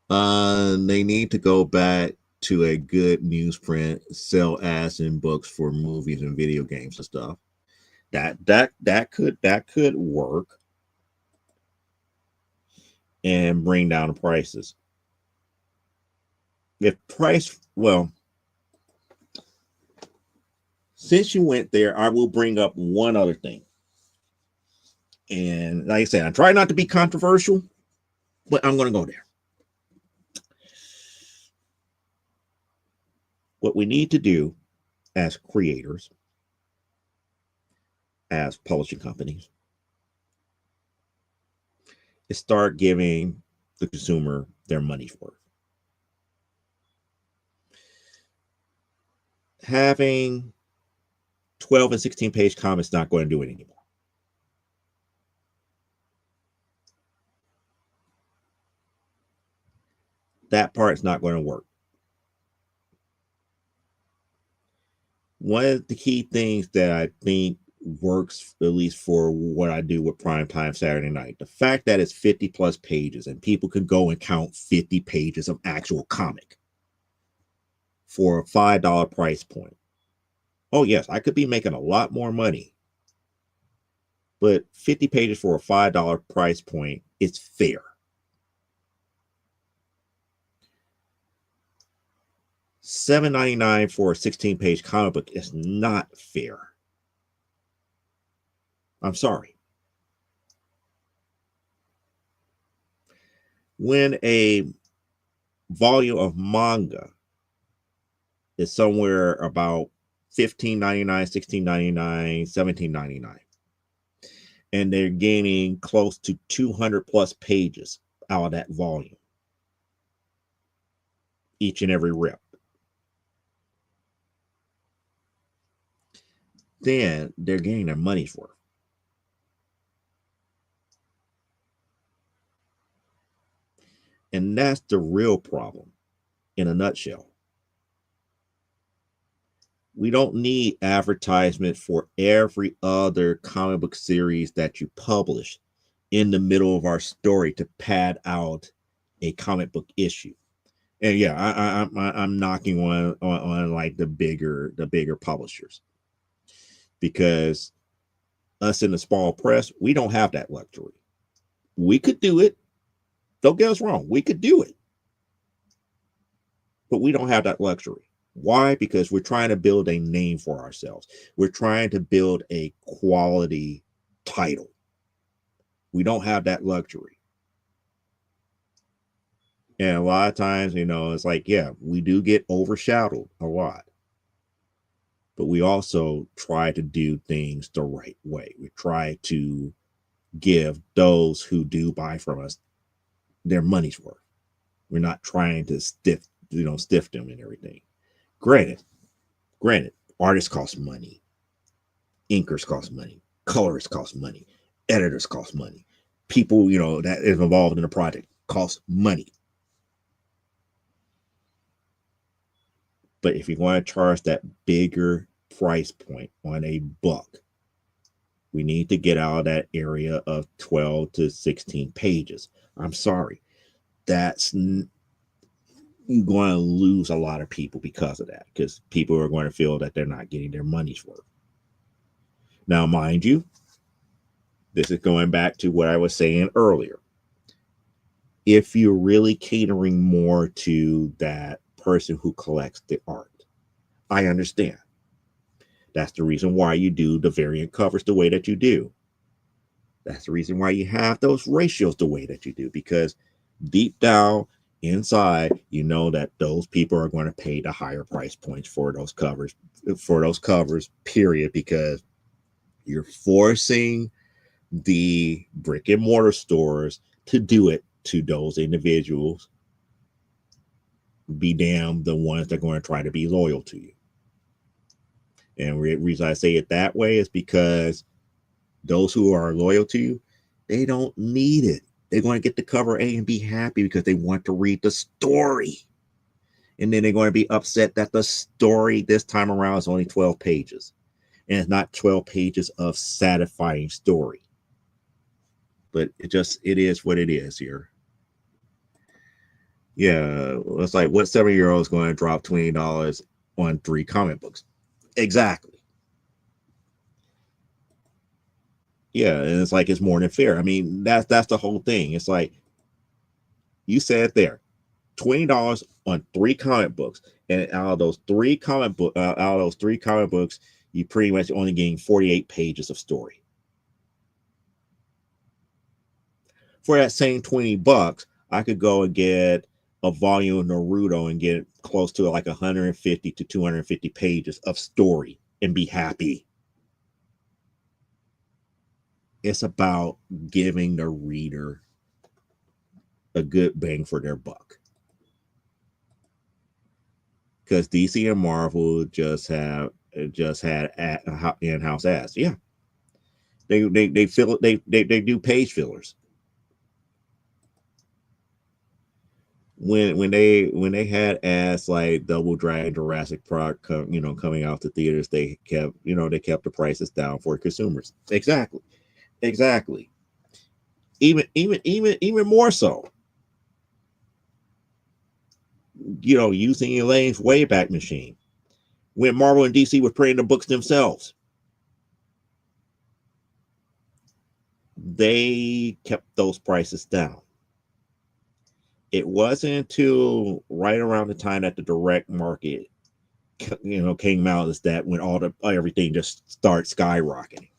They need to go back to a good newsprint, sell ads in books for movies and video games and stuff. That could work and bring down the prices. Since you went there, I will bring up one other thing. And like I said, I try not to be controversial, but I'm going to go there. What we need to do as creators, as publishing companies, is start giving the consumer their money's worth. Having 12 and 16 page comics not going to do it anymore. That part's not going to work. One of the key things that I think works, at least for what I do with Primetime Saturday Night, the fact that it's 50 plus pages and people can go and count 50 pages of actual comic for a $5 price point. Oh yes, I could be making a lot more money, but 50 pages for a $5 price point is fair. $7.99 for a 16-page comic book is not fair. I'm sorry. When a volume of manga is somewhere about $15.99, $16.99, $17.99, and they're gaining close to 200 plus pages out of that volume, each and every rip, then they're getting their money's worth. And that's the real problem in a nutshell. We don't need advertisement for every other comic book series that you publish in the middle of our story to pad out a comic book issue. And yeah, I'm knocking on like the bigger publishers, because us in the small press, we don't have that luxury. We could do it. Don't get us wrong, we could do it, but we don't have that luxury. Why? Because we're trying to build a name for ourselves. We're trying to build a quality title. We don't have that luxury. And a lot of times, it's like, yeah, we do get overshadowed a lot. But we also try to do things the right way. We try to give those who do buy from us their money's worth. We're not trying to stiff them and everything. Granted, artists cost money, inkers cost money, colorists cost money, editors cost money, people that is involved in the project cost money. But if you want to charge that bigger price point on a book, we need to get out of that area of 12 to 16 pages. I'm sorry. That's you're going to lose a lot of people because of that, because people are going to feel that they're not getting their money's worth. Now, mind you, this is going back to what I was saying earlier. If you're really catering more to that person who collects the art, I understand. That's the reason why you do the variant covers the way that you do. That's the reason why you have those ratios the way that you do, because deep down inside, that those people are going to pay the higher price points for those covers, period, because you're forcing the brick and mortar stores to do it to those individuals. Be damned the ones that are going to try to be loyal to you. And the reason I say it that way is because those who are loyal to you, they don't need it. They're going to get the cover A and be happy because they want to read the story. And then they're going to be upset that the story this time around is only 12 pages. And it's not 12 pages of satisfying story. But it is what it is here. Yeah, it's like, what 7-year-old is going to drop $20 on 3 comic books? Exactly. Yeah, and it's like, it's more than fair. I mean, that's the whole thing. It's like, you said there, $20 on 3 comic books, and out of those 3 comic books, you pretty much only getting 48 pages of story. For that same $20, I could go and get a volume of Naruto and get close to like 150 to 250 pages of story and be happy. It's about giving the reader a good bang for their buck. Because DC and Marvel just had in-house ads. Yeah. They do page fillers. When they had ads like Double Dragon, Jurassic Park, coming out to theaters, they kept the prices down for consumers. Exactly. Even more so. Using Elaine's Wayback Machine, when Marvel and DC were printing the books themselves, they kept those prices down. It wasn't until right around the time that the direct market, came out, is that when everything just started skyrocketing,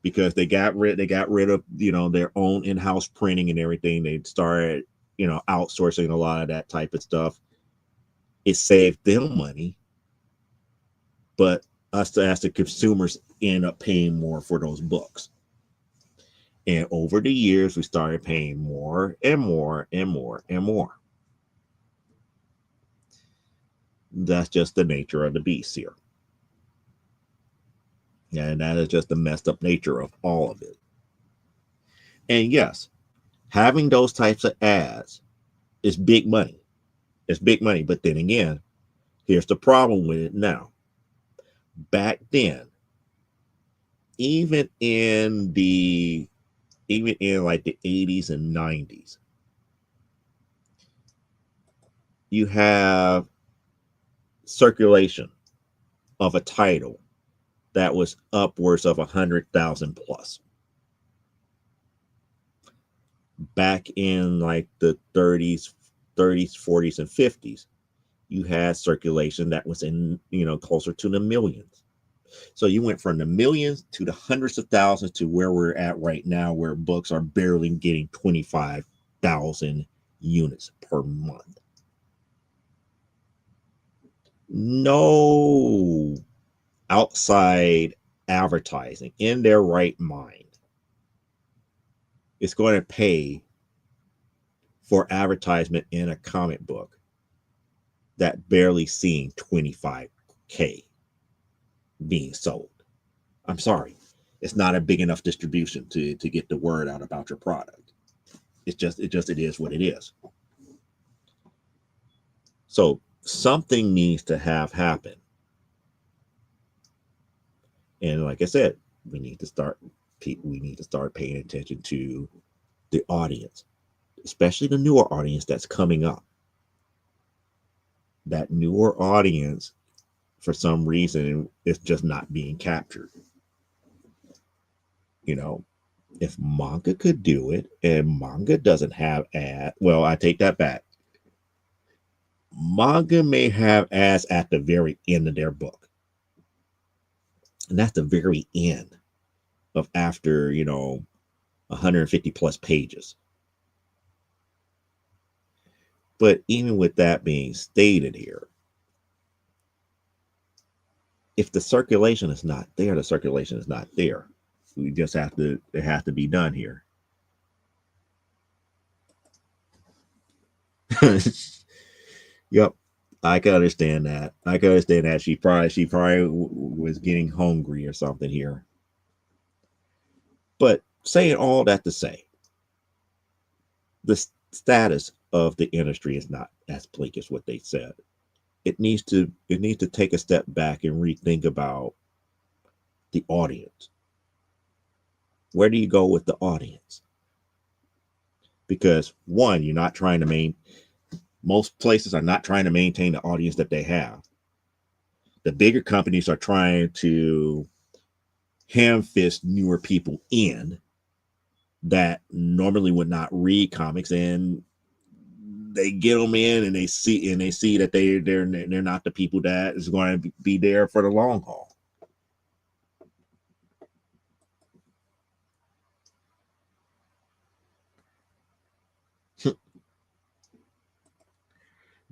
because they got rid of their own in-house printing and everything. They started outsourcing a lot of that type of stuff. It saved them money, but us as the consumers end up paying more for those books. And over the years, we started paying more and more and more and more. That's just the nature of the beast here. And that is just the messed up nature of all of it. And yes, having those types of ads It's big money. It's big money. But then again, here's the problem with it now. Back then, even in the even in like the 80s and 90s, you have circulation of a title that was upwards of 100,000 plus. Back in like the 30s, 40s, and 50s, you had circulation that was in, closer to the millions. So you went from the millions to the hundreds of thousands to where we're at right now, where books are barely getting 25,000 units per month. No outside advertising in their right mind is going to pay for advertisement in a comic book that barely seeing 25K being sold. I'm sorry. It's not a big enough distribution to get the word out about your product. It is what it is. So something needs to have happen. And like I said, we need to start paying attention to the audience, especially the newer audience that's coming up. That newer audience, for some reason, is just not being captured. If manga could do it, and manga doesn't have ads, well, I take that back. Manga may have ads at the very end of their book. And that's the very end of after, 150 plus pages. But even with that being stated here, if the circulation is not there, the circulation is not there. We just it has to be done here. Yep. I can understand that. She probably was getting hungry or something here. But saying all that to say, the status of the industry is not as bleak as what they said. It needs to take a step back and rethink about the audience. Where do you go with the audience? Because one, you're not trying to most places are not trying to maintain the audience that they have. The bigger companies are trying to ham-fist newer people in that normally would not read comics, and they get them in, and they see that they're not the people that is going to be there for the long haul.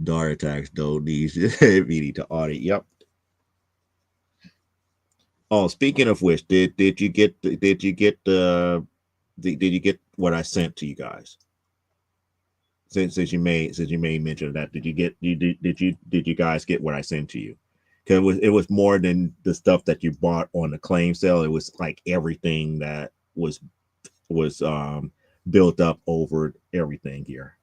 Dart attacks don't need to audit. Yep. Oh, speaking of which, did you get what I sent to you guys? Since you made mention of that, did you guys get what I sent to you? Because it was more than the stuff that you bought on the claim sale. It was like everything that was built up over everything here.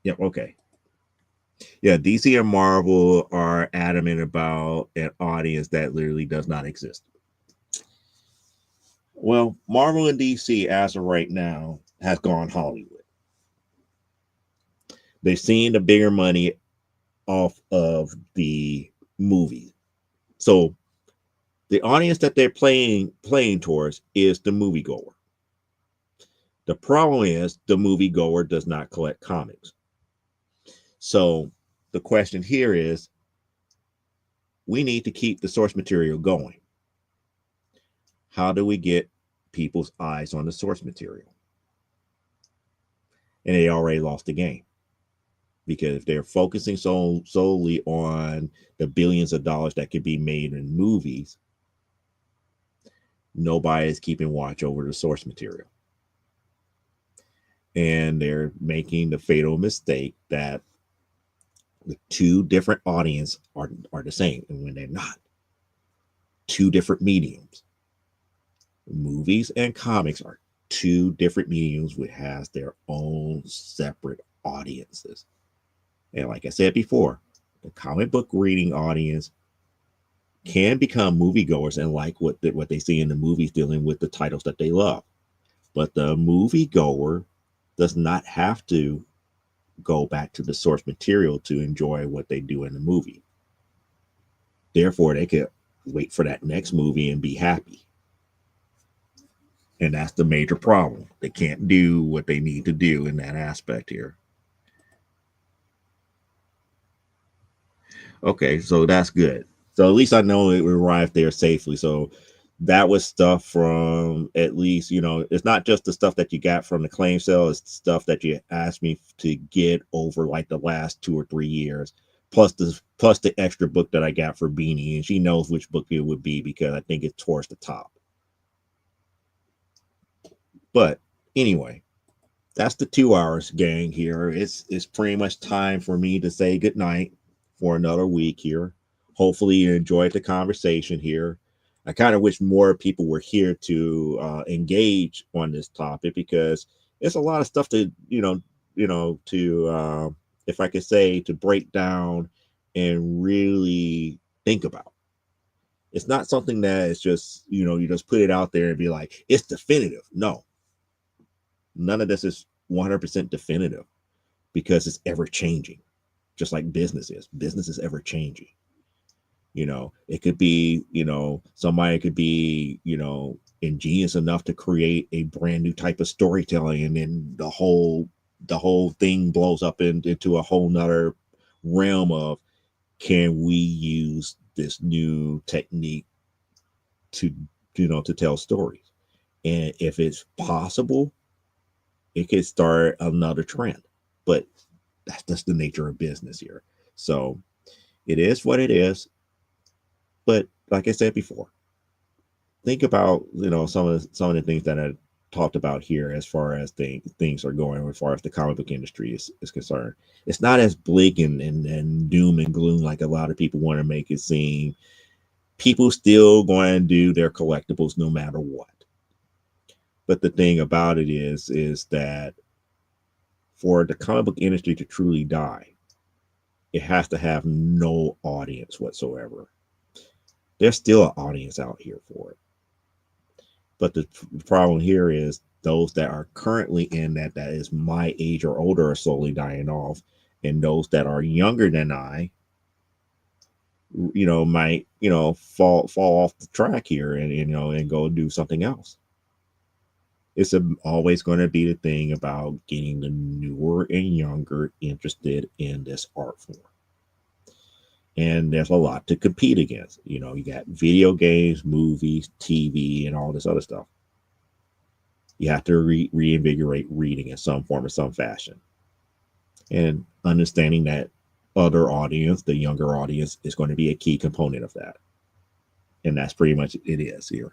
Yep. Okay. Yeah, DC and Marvel are adamant about an audience that literally does not exist. Well, Marvel and DC, as of right now, has gone Hollywood. They've seen the bigger money off of the movie. So the audience that they're playing towards is the moviegoer. The problem is the moviegoer does not collect comics. So the question here is, we need to keep the source material going. How do we get people's eyes on the source material? And they already lost the game, because if they're focusing solely on the billions of dollars that could be made in movies, nobody is keeping watch over the source material. And they're making the fatal mistake that the two different audiences are the same, and when they're not. Two different mediums. Movies and comics are two different mediums which has their own separate audiences. And like I said before, the comic book reading audience can become moviegoers and like what they see in the movies dealing with the titles that they love. But the moviegoer does not have to go back to the source material to enjoy what they do in the movie. Therefore, they could wait for that next movie and be happy. And that's the major problem. They can't do what they need to do in that aspect here. Okay, so that's good. So at least I know it arrived there safely. So that was stuff from, at least, you know, it's not just the stuff that you got from the claim sale, it's stuff that you asked me to get over like the last 2 or 3 years, plus the extra book that I got for Beanie. And she knows which book it would be because I think it's towards the top. But anyway, that's the 2 hours, gang. Here it's pretty much time for me to say good night for another week here. Hopefully you enjoyed the conversation here. I kind of wish more people were here to engage on this topic, because it's a lot of stuff to to if I could say, to break down and really think about. It's not something that is just, you just put it out there and be like, it's definitive. No, none of this is 100% definitive, because it's ever changing, just like business is. Business is ever changing. It could be, somebody could be, ingenious enough to create a brand new type of storytelling, and then the whole thing blows up into a whole nother realm of, can we use this new technique to tell stories? And if it's possible, it could start another trend. But that's just the nature of business here. So it is what it is. But like I said before, think about some of the things that I talked about here as far as things are going, as far as the comic book industry is concerned. It's not as bleak and doom and gloom like a lot of people want to make it seem. People still going to do their collectibles no matter what. But the thing about it is that for the comic book industry to truly die, it has to have no audience whatsoever. There's still an audience out here for it. But the problem here is those that are currently in that is my age or older are slowly dying off. And those that are younger than I, might, fall off the track here and go do something else. It's always going to be the thing about getting the newer and younger interested in this art form. And there's a lot to compete against. You got video games, movies, TV, and all this other stuff. You have to reinvigorate reading in some form or some fashion. And understanding that other audience, the younger audience, is going to be a key component of that. And that's pretty much it is here.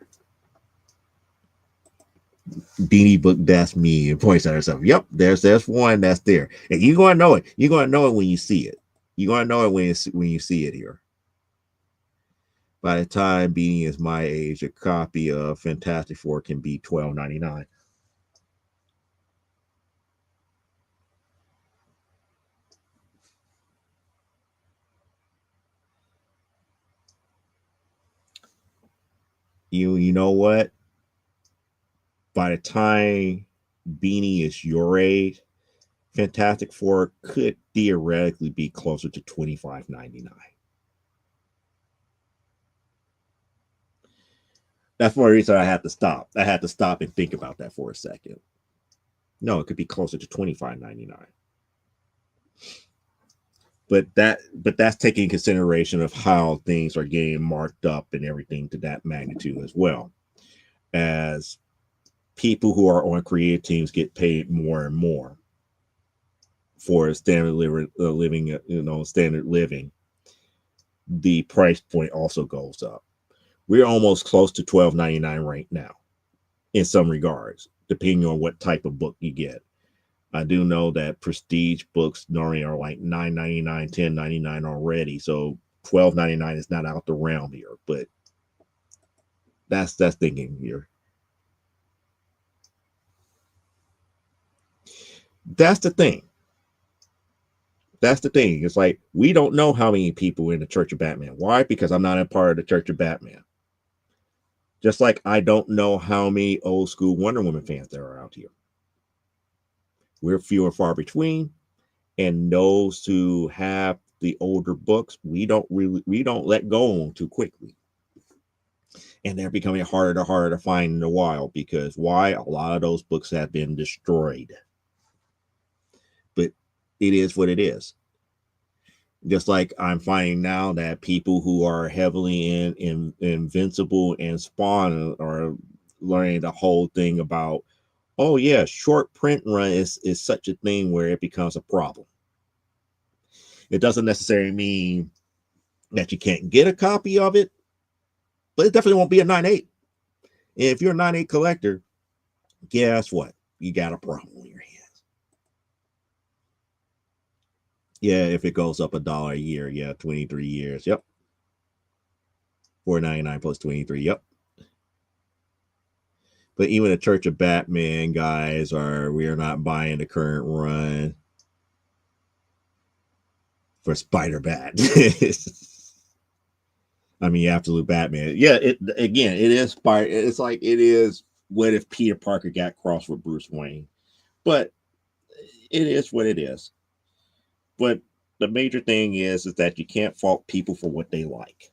Beanie Book, that's me, and points at herself. Yep, there's one that's there. And you're going to know it. You're going to know it when you see it. You're going to know it when you see it here. By the time Beanie is my age, a copy of Fantastic Four can be $12.99. You know what? By the time Beanie is your age, Fantastic Four could theoretically be closer to $25.99. That's one reason I had to stop. I had to stop and think about that for a second. No, it could be closer to $25.99. But that's taking consideration of how things are getting marked up and everything to that magnitude, as well as people who are on creative teams get paid more and more for standard living, standard living. The price point also goes up. We're almost close to $12.99 right now, in some regards, depending on what type of book you get. I do know that prestige books normally are like $9.99, $10.99 already, so $12.99 is not out the realm here. But that's thinking here. That's the thing. That's the thing. It's like we don't know how many people in the Church of Batman. Why? Because I'm not a part of the Church of Batman. Just like I don't know how many old school Wonder Woman fans there are out here. We're few and far between. And those who have the older books, we don't let go on too quickly. And they're becoming harder to find in the wild because why? A lot of those books have been destroyed. But it is what it is. Just like I'm finding now that people who are heavily in Invincible and Spawn are learning the whole thing about, oh yeah, short print run is such a thing where it becomes a problem. It doesn't necessarily mean that you can't get a copy of it, but it definitely won't be a 9.8. If you're a 9.8 collector, guess what? You got a problem on your hands. Yeah, if it goes up $1 a year, yeah, 23 years, yep. $4.99 plus 23, yep. But even the Church of Batman guys we are not buying the current run for Spider-Bat. I mean, Absolute Batman. Yeah, it is it's like it is what if Peter Parker got crossed with Bruce Wayne. But it is what it is. But the major thing is that you can't fault people for what they like.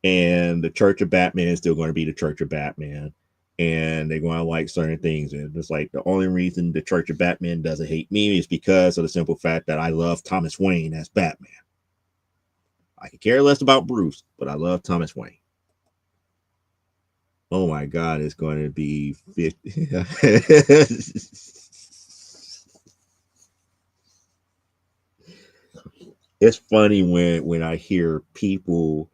And the Church of Batman is still going to be the Church of Batman. And they're going to like certain things. And it's like the only reason the Church of Batman doesn't hate me is because of the simple fact that I love Thomas Wayne as Batman. I could care less about Bruce, but I love Thomas Wayne. Oh my God, it's going to be 50. It's funny when I hear people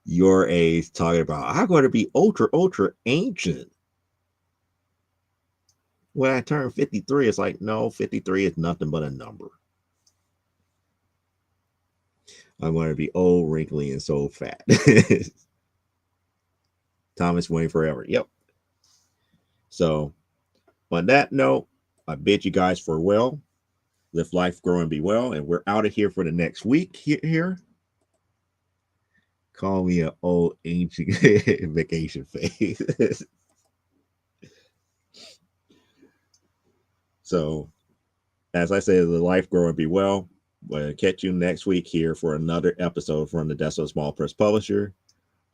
your age talking about, I'm going to be ultra ancient. When I turn 53, it's like, no, 53 is nothing but a number. I'm going to be old, wrinkly, and so fat. Thomas Wayne forever. Yep. So, on that note, I bid you guys farewell. Live life, grow, and be well. And we're out of here for the next week here. Call me an old ancient vacation phase. So, as I said, live life, grow, and be well. We'll catch you next week here for another episode from the Deso Small Press Publisher.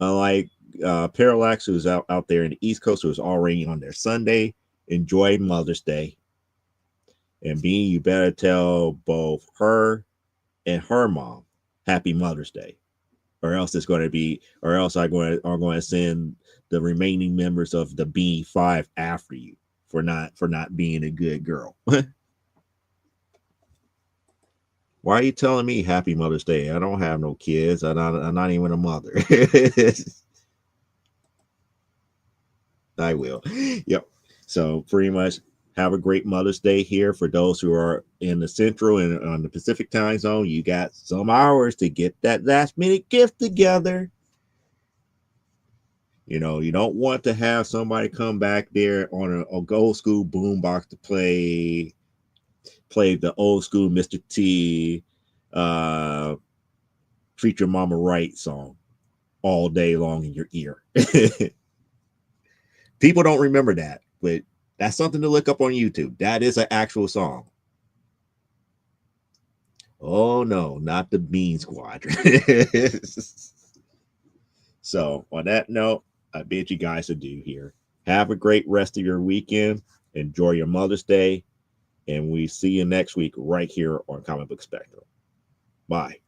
Unlike Parallax, who's out there in the East Coast, who's already on their Sunday, enjoy Mother's Day. And B, you better tell both her and her mom Happy Mother's Day, or else I'm going to send the remaining members of the B5 after you for not being a good girl. Why are you telling me Happy Mother's Day? I don't have no kids. I'm not even a mother. I will. Yep. So pretty much have a great Mother's Day here for those who are in the Central and on the Pacific time zone. You got some hours to get that last minute gift together. You know, you don't want to have somebody come back there on an old school boombox to play the old school Mr. T Treat Your Mama Right song all day long in your ear. People don't remember that, but that's something to look up on YouTube. That is an actual song. Oh no, not the Bean Squadron. So on that note, I bid you guys adieu here. Have a great rest of your weekend. Enjoy your Mother's Day. And we see you next week right here on Comic Book Spectrum. Bye.